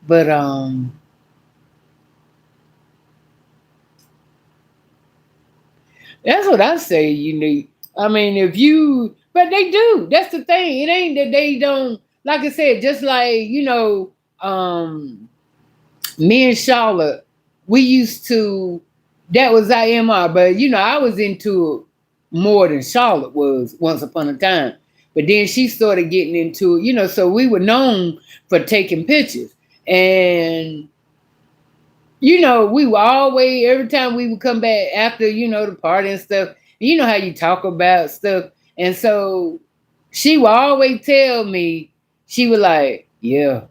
S1: But that's what I say you need. I mean, if you, but they do. That's the thing. It ain't that they don't. Like I said, just like me and Charlotte, we used to. That was IMR, but I was into it more than Charlotte was once upon a time. But then she started getting into it, so we were known for taking pictures. And we were always, every time we would come back after, the party and stuff, you know how you talk about stuff. And so she would always tell me, she was like, yeah,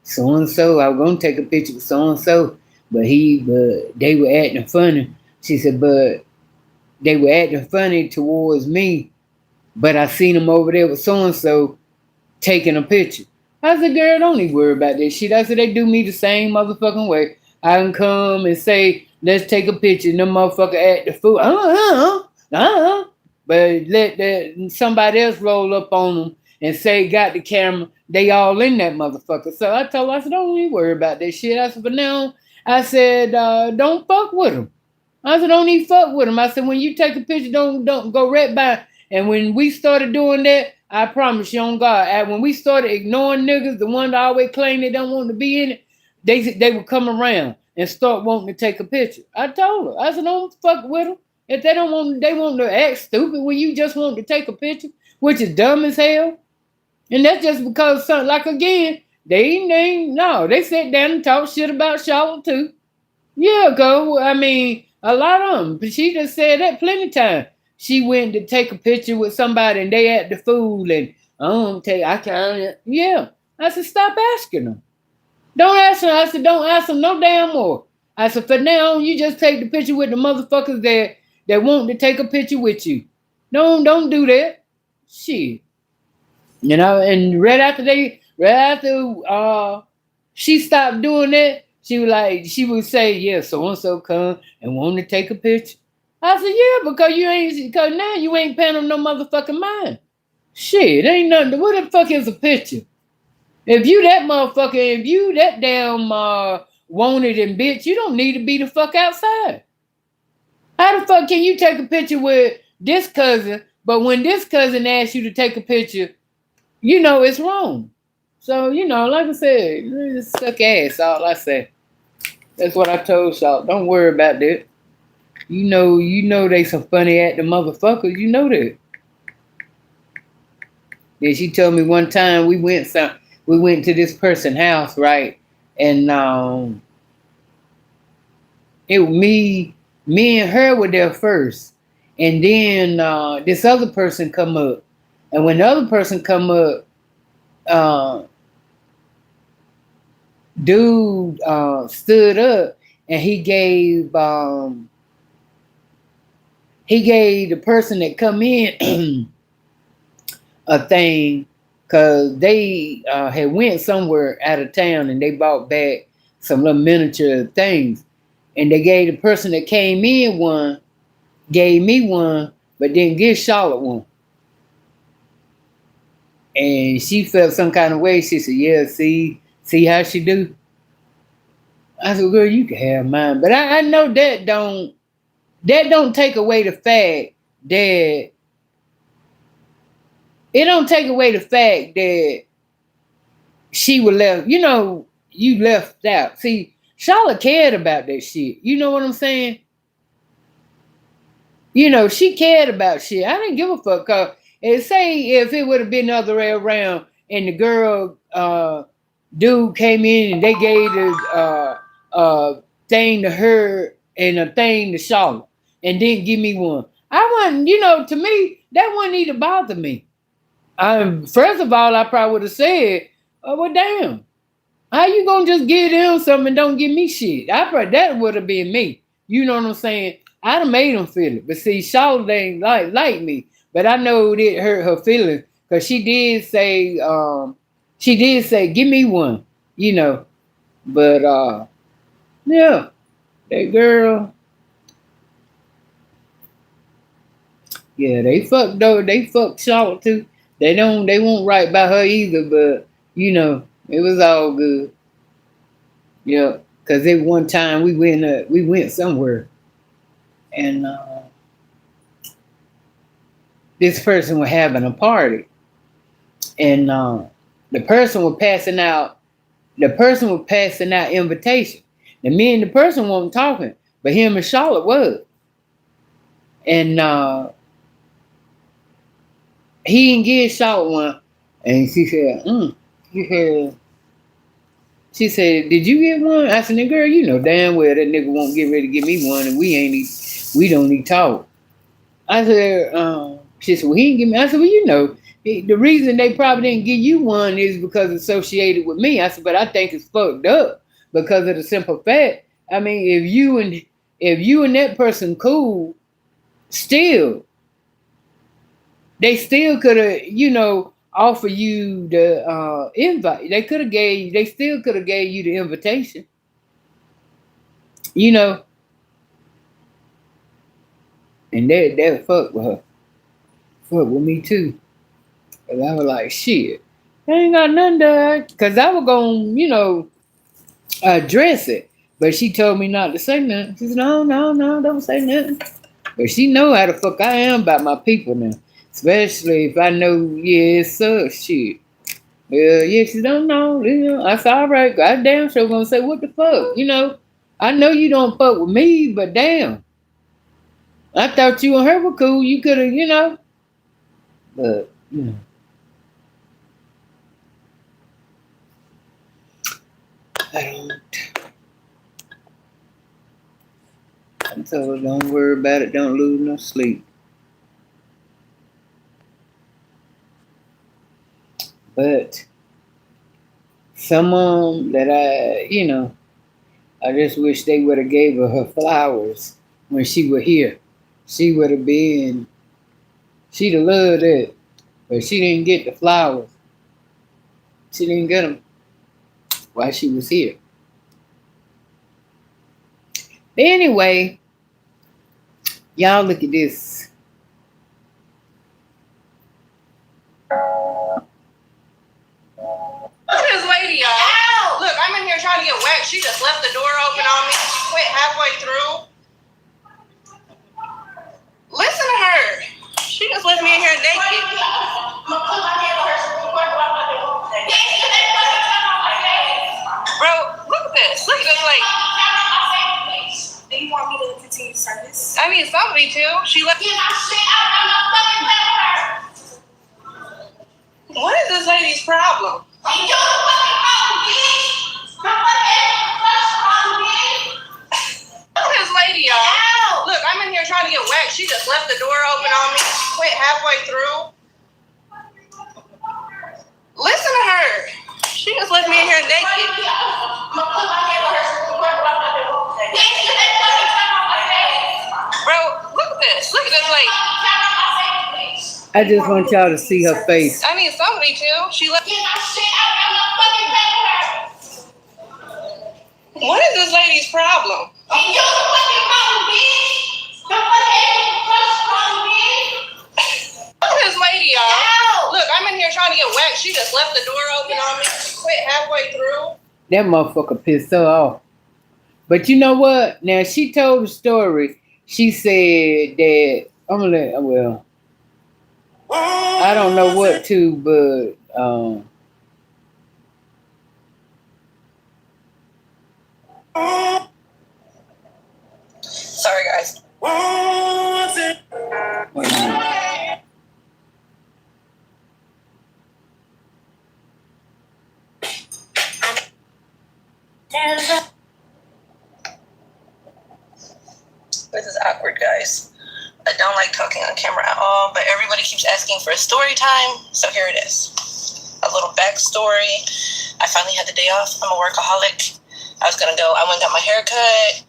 S1: so and so, I was gonna take a picture with so and so, but they were acting funny. She said, but they were acting funny towards me, but I seen them over there with so and so taking a picture. I said, girl, don't even worry about this shit. I said, they do me the same motherfucking way. I can come and say, let's take a picture, and them motherfucker act the fool. But let somebody else roll up on them and say, got the camera. They all in that motherfucker. So I told her, I said, don't even worry about that shit. I said, but now, I said, don't fuck with them. I said, don't even fuck with them. I said, when you take a picture, don't go right by. And when we started doing that, I promise you on God, when we started ignoring niggas, the one that always claim they don't want to be in it, they would come around and start wanting to take a picture. I told her, I said, don't fuck with them. If they don't want, they want to act stupid when you just want to take a picture, which is dumb as hell. And that's just because, like again, they sat down and talk shit about Charlotte too. Yeah, go. I mean, a lot of them. But she just said that plenty of times. She went to take a picture with somebody and they at the food and I don't take. I can't. Yeah. I said, stop asking them. Don't ask them. I said, don't ask them no damn more. I said, for now, you just take the picture with the motherfuckers that want to take a picture with you. Don't do that. Shit. And right after she stopped doing that, she would say, yeah, so and so come and want to take a picture. I said, yeah, because now you ain't paying them no motherfucking mind. Shit, ain't nothing. What the fuck is a picture? If you that motherfucker, if you that damn wanted and bitch, you don't need to be the fuck outside. How the fuck can you take a picture with this cousin, but when this cousin asks you to take a picture, it's wrong. So, like I said, just suck ass, all I say. That's what I told y'all. Don't worry about that. They some funny at the motherfuckers. You know that. Then she told me one time we went to this person's house, right? And it was me and her were there first. And then this other person come up. And when the other person come up, uh, dude stood up and he gave the person that come in a thing because they had went somewhere out of town and they bought back some little miniature things, and they gave the person that came in one, gave me one, but didn't give Charlotte one. And she felt some kind of way. She said, yeah, see how she do. I said, girl, you can have mine. But I know that don't take away the fact that it don't take away the fact that she was left, you left out. See, Charlotte cared about that shit. You know what I'm saying? She cared about shit. I didn't give a fuck. Cause say if it would have been the other way around and the girl dude came in and they gave thing to her and a thing to Charlotte and didn't give me one. I wasn't, to me, that wouldn't even bother me. First of all, I probably would have said, oh, well, damn. How you gonna just give them something and don't give me shit? That would have been me. You know what I'm saying? I'd have made them feel it. But see, Charlotte ain't like me. But I know it hurt her feelings because she did say, give me one, you know. But yeah, that girl, yeah, they fucked Charlotte too. They won't write about her either, but it was all good. Yeah, because at one time we went somewhere, and this person was having a party, and the person was passing out. The person was passing out invitations. And me and the person wasn't talking, but him and Charlotte was, and he didn't give Charlotte one, and she said, she said. She said, "Did you get one?" I said, "Girl, you know damn well that nigga won't get ready to give me one, and we don't need talk." I said, she said, well, he didn't give me. I said, well, the reason they probably didn't give you one is because it's associated with me. I said, but I think it's fucked up because of the simple fact. I mean, if you and that person cool, still, they still could have, offer you the invite. They still could have gave you the invitation, you know, and that fucked with her, fucked with me too. And I was like, shit, I ain't got nothing to, because I was going to, address it. But she told me not to say nothing. She said, no, no, no, don't say nothing. But she know how the fuck I am about my people now. Especially if I know, yeah, it's shit. Yeah, she don't know. I said, all right, goddamn, she gonna say, what the fuck? I know you don't fuck with me, but damn. I thought you and her were cool. You could have, but, I don't. I told her, don't worry about it. Don't lose no sleep. But some of them that I just wish they would have gave her flowers when she was here. She would have been, she'd have loved it. But she didn't get the flowers. She didn't get them while she was here. But anyway, y'all look at this.
S2: This lady, y'all. Look, I'm in here trying to get wet. She just left the door open on me. She quit halfway through. Listen to her. She just left me in here naked. Bro, look at this. Look at this lady. Do you want me to continue service? I mean, somebody too. She left. What is this lady's problem? This lady, y'all. Look, I'm in here trying to get wet. She just left the door open on me. She quit halfway through. Listen to her. She just left me in here naked. Bro, look at this. Look at this lady.
S1: I just want y'all to see her face.
S2: I mean, somebody too. She left. What is this lady's problem? This lady, y'all. Look, I'm in here trying to get wet. She just left the door open on me. She quit halfway through.
S1: That motherfucker pissed her off. But you know what? Now she told the story. She said that I don't know what to, but
S2: Sorry, guys.
S1: wait a minute.
S2: awkward, guys. I don't like talking on camera at all, but everybody keeps asking for a story time, so here it is. A little backstory. I finally had the day off. I'm a workaholic. I went and got my hair cut.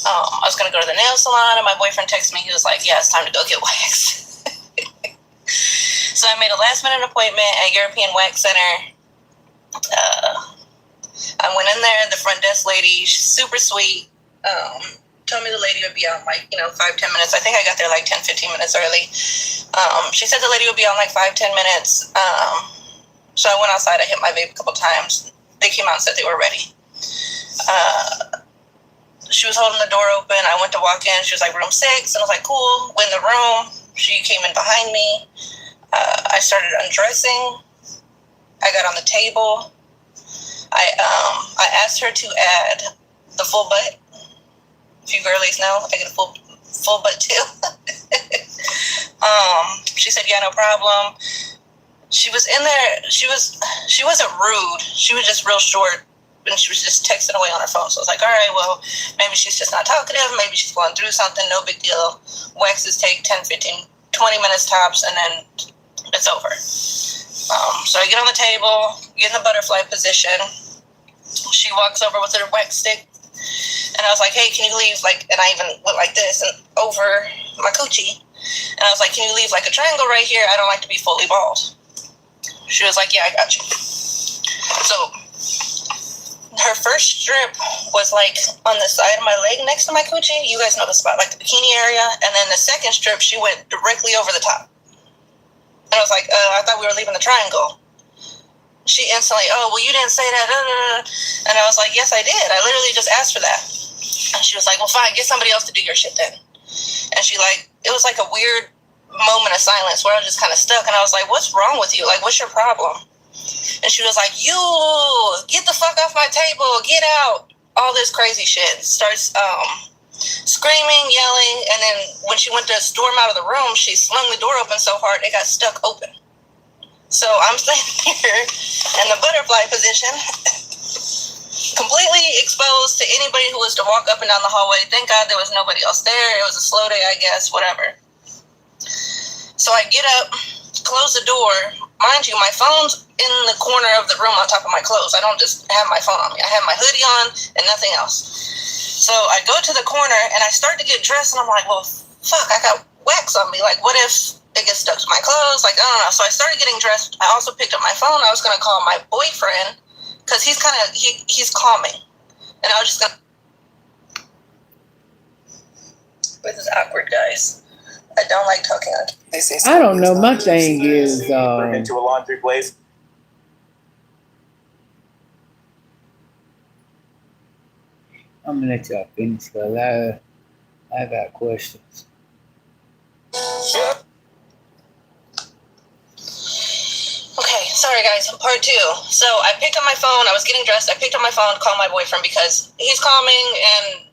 S2: I was going to go to the nail salon, and my boyfriend texted me. He was like, yeah, it's time to go get waxed. So I made a last-minute appointment at European Wax Center. I went in there. The front desk lady, she's super sweet. Told me the lady would be on 5-10 minutes. I think I got there 10-15 minutes early. She said the lady would be on 5-10 minutes. So I went outside. I hit my vape a couple times. They came out and said they were ready. She was holding the door open. I went to walk in. She was like, room 6. And I was like, cool. Went in the room. She came in behind me. I started undressing. I got on the table. I asked her to add the full butt. If you girlies know, I get a full butt too. She said, yeah, no problem. She was in there. She wasn't rude. She was just real short, and she was just texting away on her phone. So I was like, all right, well, maybe she's just not talkative. Maybe she's going through something. No big deal. Waxes take 10, 15, 20 minutes tops, and then it's over. So I get on the table, get in the butterfly position. She walks over with her wax stick. And I was like, hey, can you leave, and I even went like this and over my coochie. And I was like, can you leave, a triangle right here? I don't like to be fully bald. She was like, yeah, I got you. So her first strip was, on the side of my leg next to my coochie. You guys know the spot, the bikini area. And then the second strip, she went directly over the top. And I was like, I thought we were leaving the triangle. She instantly, oh, well, you didn't say that. And I was like, yes, I did. I literally just asked for that. And she was like, well, fine, get somebody else to do your shit then. And she it was a weird moment of silence where I was just kind of stuck. And I was like, what's wrong with you? What's your problem? And she was like, you, get the fuck off my table, get out. All this crazy shit. Starts screaming, yelling. And then when she went to storm out of the room, she slung the door open so hard it got stuck open. So I'm standing here in the butterfly position, completely exposed to anybody who was to walk up and down the hallway. Thank God there was nobody else there. It was a slow day, I guess, whatever. So I get up, close the door. Mind you, my phone's in the corner of the room on top of my clothes. I don't just have my phone on me. I have my hoodie on and nothing else. So I go to the corner and I start to get dressed and I'm like, well, fuck, I got wax on me. What if it gets stuck to my clothes? I don't know. So I started getting dressed. I also picked up my phone. I was going to call my boyfriend because he's calming. And I was just going to... This is awkward, guys. I don't like talking on...
S1: I don't know. My thing is...
S3: into a laundry place.
S1: I'm going to let y'all finish because I got questions.
S2: Okay, sorry guys, part 2. So I picked up my phone, I was getting dressed, I picked up my phone, called my boyfriend because he's calming and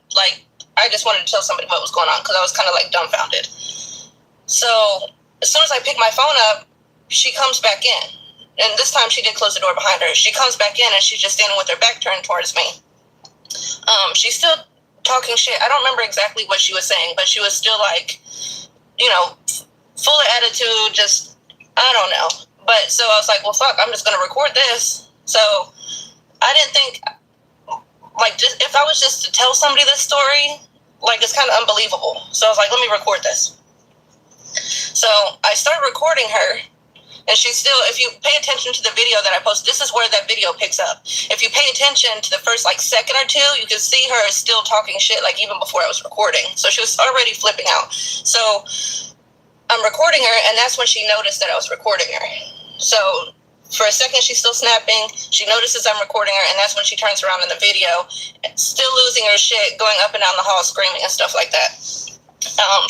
S2: I just wanted to tell somebody what was going on because I was kind of dumbfounded. So as soon as I pick my phone up, she comes back in. And this time she did close the door behind her. She comes back in and she's just standing with her back turned towards me. She's still talking shit. I don't remember exactly what she was saying, but she was still full of attitude, just, I don't know. But so I was like, well, fuck, I'm just going to record this. So I didn't think, just if I was just to tell somebody this story, it's kind of unbelievable. So I was like, let me record this. So I started recording her, and she's still, if you pay attention to the video that I posted, this is where that video picks up. If you pay attention to the first second or two, you can see her still talking shit even before I was recording. So she was already flipping out. So I'm recording her, and that's when she noticed that I was recording her. So for a second, she's still snapping. She notices I'm recording her, and that's when she turns around in the video, still losing her shit, going up and down the hall, screaming and stuff like that.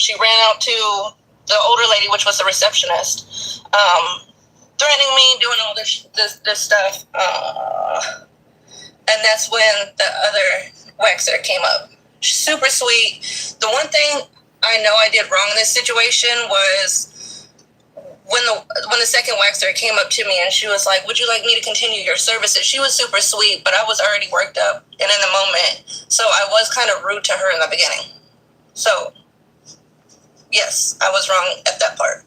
S2: She ran out to the older lady, which was the receptionist, threatening me, doing all this stuff. And that's when the other waxer came up. She's super sweet. The one thing I know I did wrong in this situation was when the second waxer came up to me and she was like, would you like me to continue your services? She was super sweet, but I was already worked up and in the moment. So I was kind of rude to her in the beginning. So Yes, I was wrong at that part.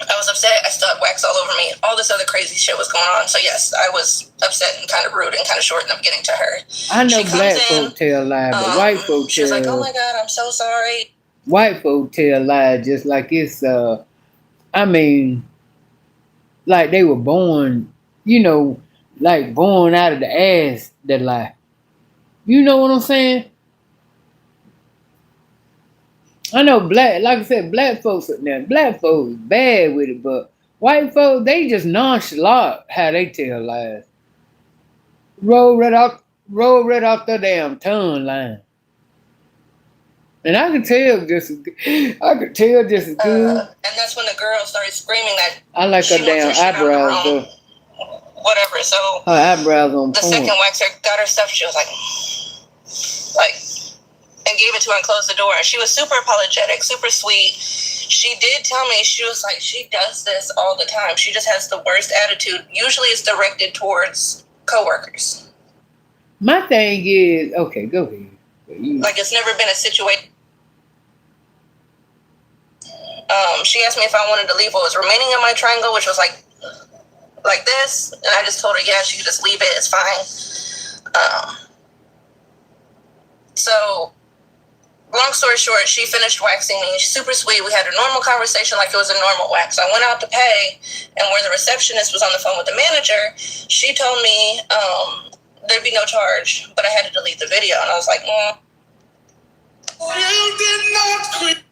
S2: I was upset. I still had wax all over me. All this other crazy shit was going on. So yes, I was upset and kind of rude and kind of short, and I'm getting to her.
S1: I know black folk tell lies, but white folk
S2: she was like, "Oh my God, I'm so sorry."
S1: White folk tell lies just like it's I mean, like they were born, like born out of the ass that lie. You know what I'm saying? I know like I said, black folks bad with it, but white folks, they just nonchalant how they tell lies. Roll right off the damn tongue line. And I could tell just as good. And
S2: that's when the girl started screaming that
S1: I like her damn eyebrows though.
S2: Whatever. So
S1: her eyebrows on
S2: the
S1: point.
S2: second waxer got her stuff. She was like, and gave it to her and closed the door. And she was super apologetic, super sweet. She did tell me, she was like, she does this all the time. She just has the worst attitude. Usually it's directed towards coworkers.
S1: My thing is, okay, go ahead.
S2: Like, it's never been a situation. She asked me if I wanted to leave what was remaining in my triangle, which was like this. And I just told her, yeah, she could just leave it. It's fine. So, long story short, she finished waxing me. She's super sweet. We had a normal conversation like it was a normal wax. I went out to pay, and where the receptionist was on the phone with the manager, she told me there'd be no charge, but I had to delete the video. And I was like, You did not quit.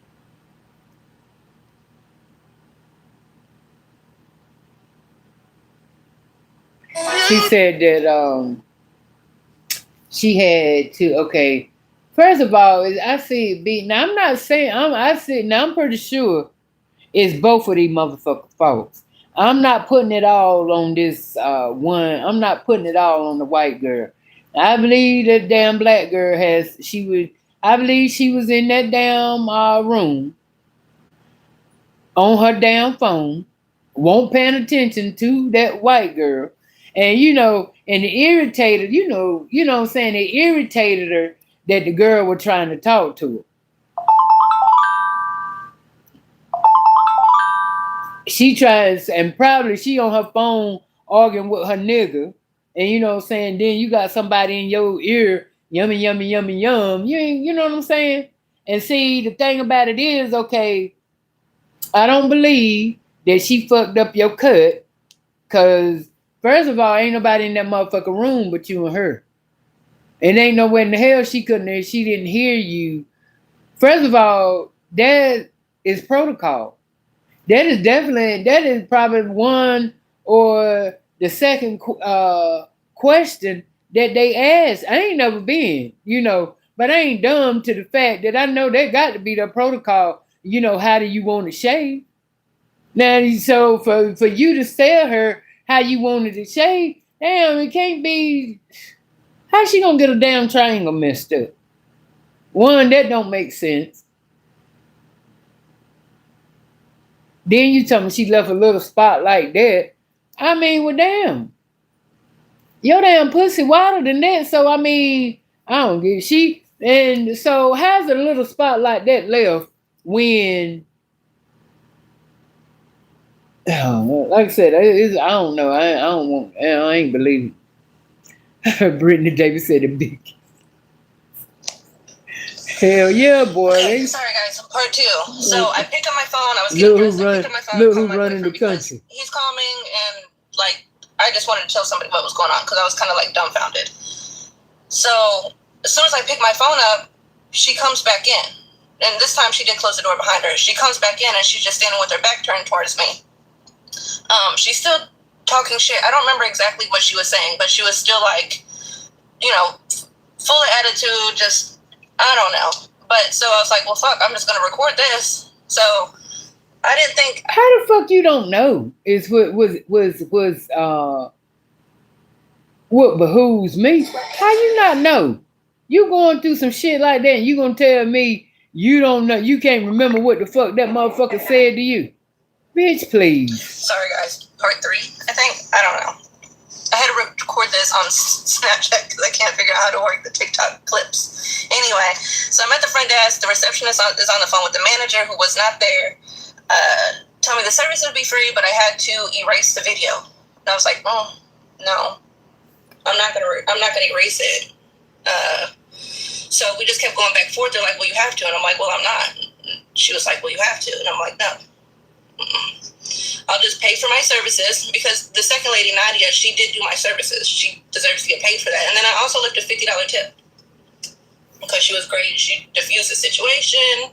S1: She said that she had to, okay, first of all, I see it being, now I'm not saying, I'm pretty sure it's both of these motherfucking folks. I'm not putting it all on this one, I'm not putting it all on the white girl. I believe that damn black girl I believe she was in that damn room on her damn phone, won't paying attention to that white girl. And and it irritated, what I'm saying, it irritated her that the girl was trying to talk to her. She tries, and probably she on her phone arguing with her nigga. And what I'm saying, then you got somebody in your ear, yummy, yummy, yummy, yum. You know what I'm saying? And see, the thing about it is, okay, I don't believe that she fucked up your cut, because first of all, ain't nobody in that motherfucking room but you and her. And ain't nowhere in the hell she didn't hear you. First of all, that is protocol. That is probably one or the second question that they ask. I ain't never been, but I ain't dumb to the fact that I know that got to be the protocol. How do you want to shave? Now, so for you to tell her how you wanted to shave, damn, it can't be. How she gonna get a damn triangle messed up? One, that don't make sense. Then you tell me she left a little spot like that. I mean, well, damn. Your damn pussy wider than that. So, I mean, I don't get it. And so how's a little spot like that left when, like I said, I don't know. I ain't believe it. Brittany Davis said it big. Hell yeah, boy.
S2: Okay, sorry guys, part two. So I picked up my phone. I was getting dressed. I picked up my phone.
S1: Look who running the country.
S2: He's calming, and I just wanted to tell somebody what was going on because I was kind of dumbfounded. So as soon as I pick my phone up, she comes back in, and this time she did close the door behind her. She comes back in, and she's just standing with her back turned towards me. She's still talking shit. I don't remember exactly what she was saying, but she was still full of attitude, just, I don't know. But so I was like, well, fuck, I'm just going to record this. So I didn't think.
S1: How the fuck you don't know is what behooves me. How you not know? You going through some shit like that and you going to tell me you don't know, you can't remember what the fuck that motherfucker said to you? Bitch, please.
S2: Sorry, guys. Part 3, I think. I don't know. I had to record this. this on Snapchat because I can't figure out how to work the TikTok clips. Anyway, so I'm at the front desk. The receptionist is on the phone with the manager who was not there. Told me the service would be free, but I had to erase the video. And I was like, oh, no, I'm not gonna erase it. So we just kept going back and forth. They're like, well, you have to. And I'm like, well, I'm not. She was like, well, you have to. And I'm like, no. I'll just pay for my services because the second lady, Nadia, she did do my services. She deserves to get paid for that. And then I also left a $50 tip because she was great. She diffused the situation.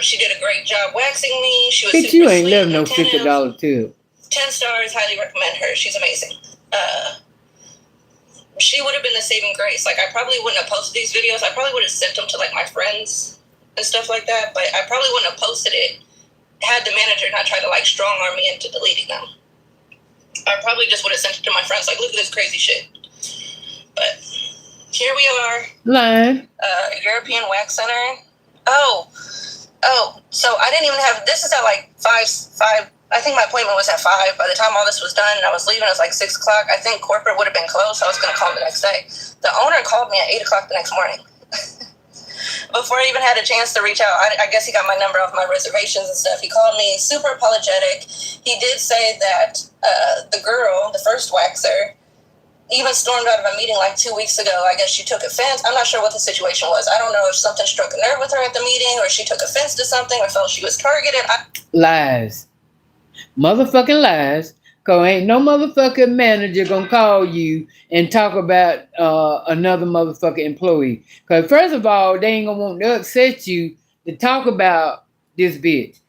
S2: She did a great job waxing me. She was super
S1: you ain't
S2: sweet
S1: left no
S2: attentive.
S1: $50 tip.
S2: 10 stars, highly recommend her. She's amazing. She would have been the saving grace. Like, I probably wouldn't have posted these videos. I probably would have sent them to, like, my friends and stuff like that. But I probably wouldn't have posted it had the manager not tried to, like, strong-arm me into deleting them. I probably just would have sent it to my friends, like, look at this crazy shit. But here we are.
S1: Line.
S2: European Wax Center. Oh, so I didn't even have, this is at, like, 5, I think my appointment was at 5. By the time all this was done and I was leaving, it was like 6 o'clock. I think corporate would have been closed, so I was going to call him the next day. The owner called me at 8 o'clock the next morning. Before I even had a chance to reach out, I guess he got my number off my reservations and stuff. He called me super apologetic. He did say that the girl, the first waxer, even stormed out of a meeting like 2 weeks ago. I guess she took offense. I'm not sure what the situation was. I don't know if something struck a nerve with her at the meeting or she took offense to something or felt she was targeted.
S1: Lies. Motherfucking lies. Cause ain't no motherfucking manager gonna call you and talk about another motherfucking employee. Cause first of all, they ain't gonna want to upset you to talk about this bitch.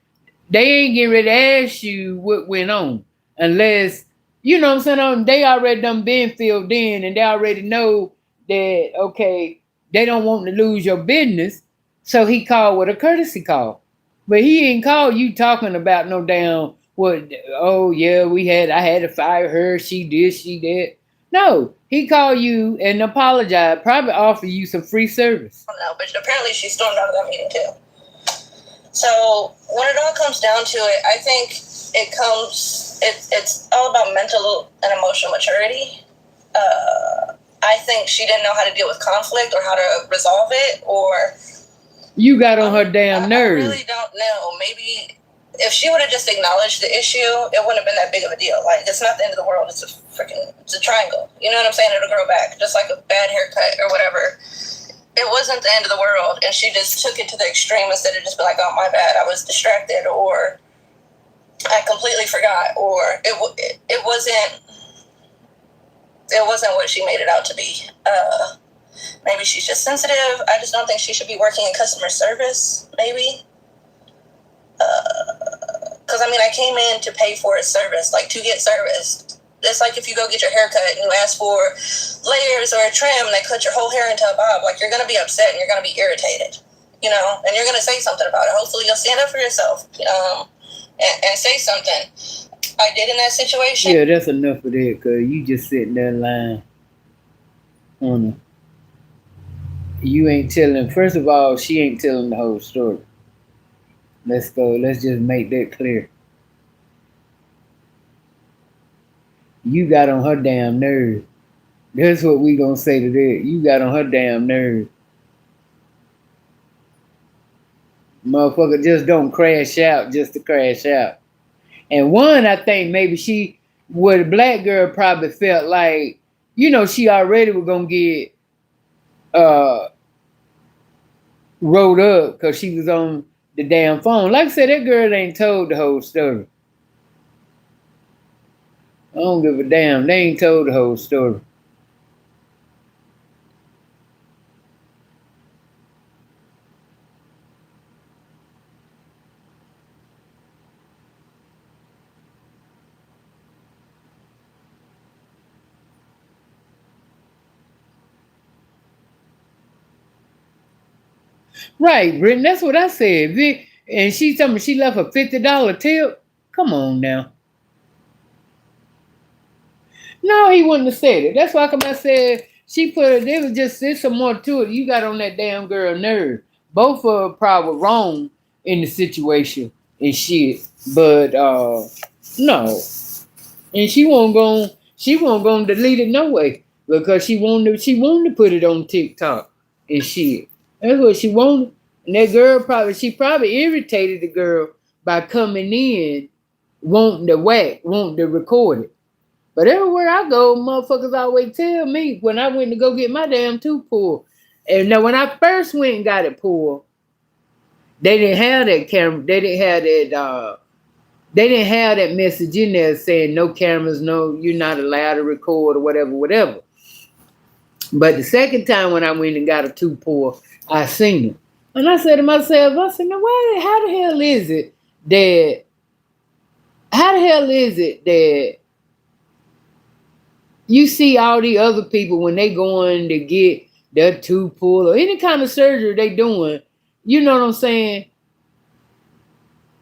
S1: They ain't getting ready to ask you what went on unless, you know what I'm saying, they already done been filled in and they already know that, okay, they don't want to lose your business. So he called with a courtesy call. But he ain't called you talking about no damn what, oh yeah, I had to fire her, she did. No, he called you and apologized, probably offer you some free service.
S2: I don't know, but apparently she stormed out of that meeting too. So when it all comes down to it, I think it's all about mental and emotional maturity. I think she didn't know how to deal with conflict or how to resolve it, or
S1: you got on her damn nerves.
S2: I really don't know. Maybe if she would have just acknowledged the issue, it wouldn't have been that big of a deal. Like, it's not the end of the world. It's a triangle. You know what I'm saying? It'll grow back, just like a bad haircut or whatever. It wasn't the end of the world, and she just took it to the extreme instead of just being like, oh, my bad, I was distracted, or I completely forgot, or it wasn't what she made it out to be. Maybe she's just sensitive. I just don't think she should be working in customer service, maybe. Because, I came in to pay for a service, like, to get serviced. It's like if you go get your hair cut and you ask for layers or a trim and they cut your whole hair into a bob, like, you're going to be upset and you're going to be irritated, and you're going to say something about it. Hopefully you'll stand up for yourself, and say something. I did in that situation.
S1: Yeah, that's enough of that, because you just sitting there lying on her. You ain't telling, first of all, she ain't telling the whole story. Let's just make that clear. You got on her damn nerve. That's what we gonna say to that. You got on her damn nerve. Motherfucker, just don't crash out just to crash out. And one, I think maybe the black girl probably felt like, she already was gonna get rolled up because she was on the damn phone. Like I said, that girl ain't told the whole story. I don't give a damn. They ain't told the whole story. Right, Brittany, that's what I said. And she told me she left a $50 tip. Come on now. No, he wouldn't have said it. That's why I said she put it. There's some more to it. You got on that damn girl nerve. Both of them probably wrong in the situation and shit. But no. And she won't go. she won't gonna delete it no way because she wanted to put it on TikTok and shit. That's what she wanted. And that girl probably irritated the girl by coming in wanting to wanting to record it. But everywhere I go, motherfuckers always tell me when I went to go get my damn tooth pulled. And now when I first went and got it pulled, they didn't have that camera. They didn't have that message in there saying no cameras, no, you're not allowed to record or whatever. But the second time when I went and got a tooth pulled, I seen it. And I said to myself, now how the hell is it that you see all the other people when they going to get their tooth pulled or any kind of surgery they doing, you know what I'm saying?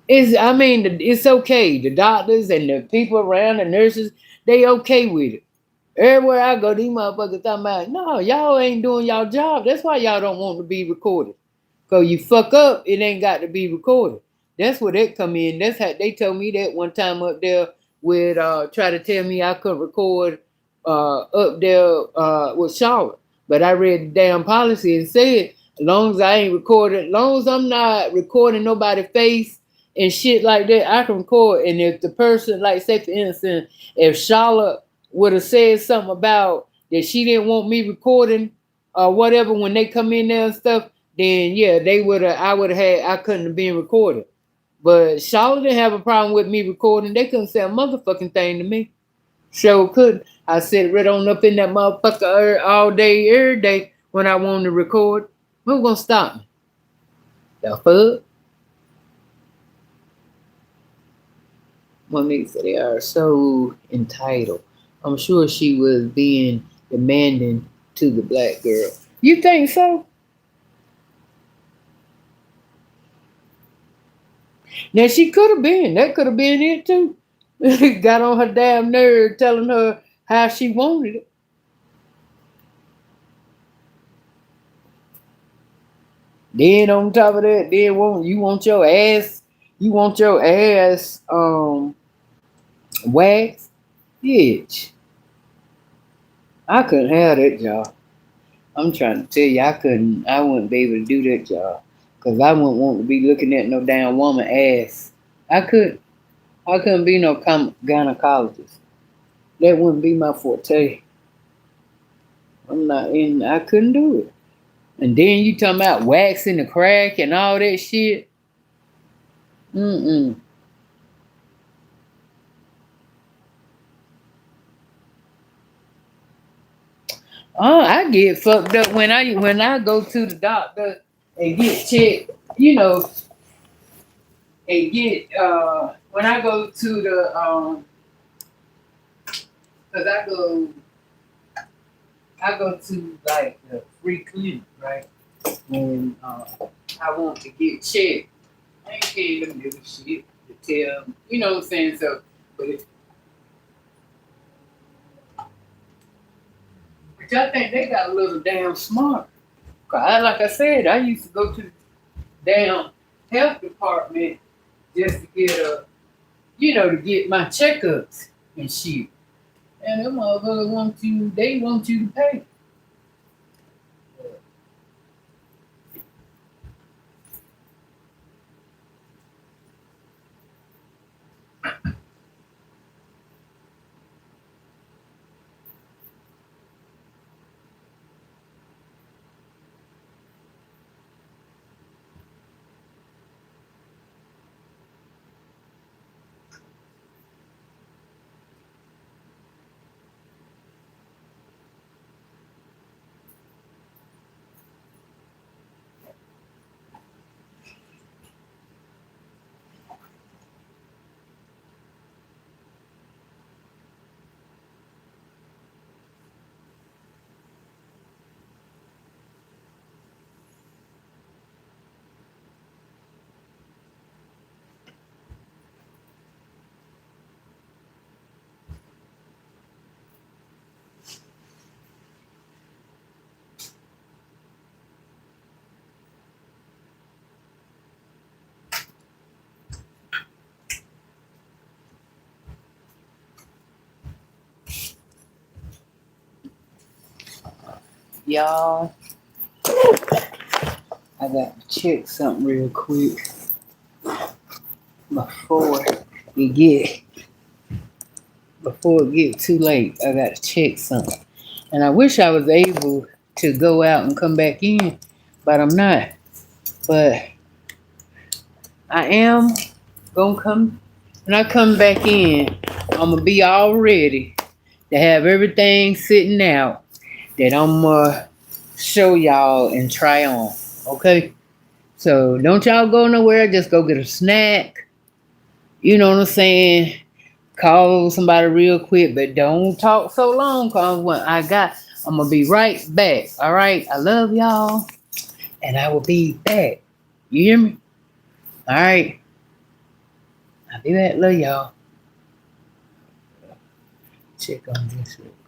S1: It's okay. The doctors and the people around, the nurses, they okay with it. Everywhere I go, these motherfuckers talking about, no, y'all ain't doing y'all job. That's why y'all don't want to be recorded. Cause you fuck up, it ain't got to be recorded. That's where that come in. That's how they told me that one time up there with try to tell me I couldn't record up there with Charlotte. But I read the damn policy and said, as long as I ain't recording, as long as I'm not recording nobody's face and shit like that, I can record. And if the person, like say for instance, if Charlotte would have said something about that she didn't want me recording or whatever when they come in there and stuff, then yeah, I couldn't have been recorded. But Charlotte didn't have a problem with me recording. They couldn't say a motherfucking thing to me. Sure could. I sit right on up in that motherfucker all day, every day when I wanted to record. Who's gonna stop me? The fuck? Monique said they are so entitled. I'm sure she was being demanding to the black girl. You think so? Now she could have been. That could have been it too. Got on her damn nerve telling her how she wanted it. Then on top of that, you want your ass, waxed. Bitch. I couldn't have that job. I'm trying to tell you, I wouldn't be able to do that job. Cause I wouldn't want to be looking at no damn woman ass. I couldn't be no gynecologist. That wouldn't be my forte. I couldn't do it. And then you talking about waxing the crack and all that shit. Mm-mm. Oh, I get fucked up when I go to the doctor and get checked, and get when I go to the cause I go to like the free clinic, right? And I want to get checked. I ain't paying them little shit to tell, you know what I'm saying? So, which I think they got a little damn smart. Like I said, I used to go to the damn health department just to get to get my checkups and shit. And them motherfuckers they want you to pay. y'all. I got to check something real quick before it get too late. I got to check something. And I wish I was able to go out and come back in, but I'm not. But I am gonna come. When I come back in, I'm gonna be all ready to have everything sitting out that I'm gonna show y'all and try on. Okay? So don't y'all go nowhere. Just go get a snack. You know what I'm saying? Call somebody real quick, but don't talk so long, cause I'm gonna be right back. All right? I love y'all, and I will be back. You hear me? All right. I'll be back. Love y'all. Check on this real quick.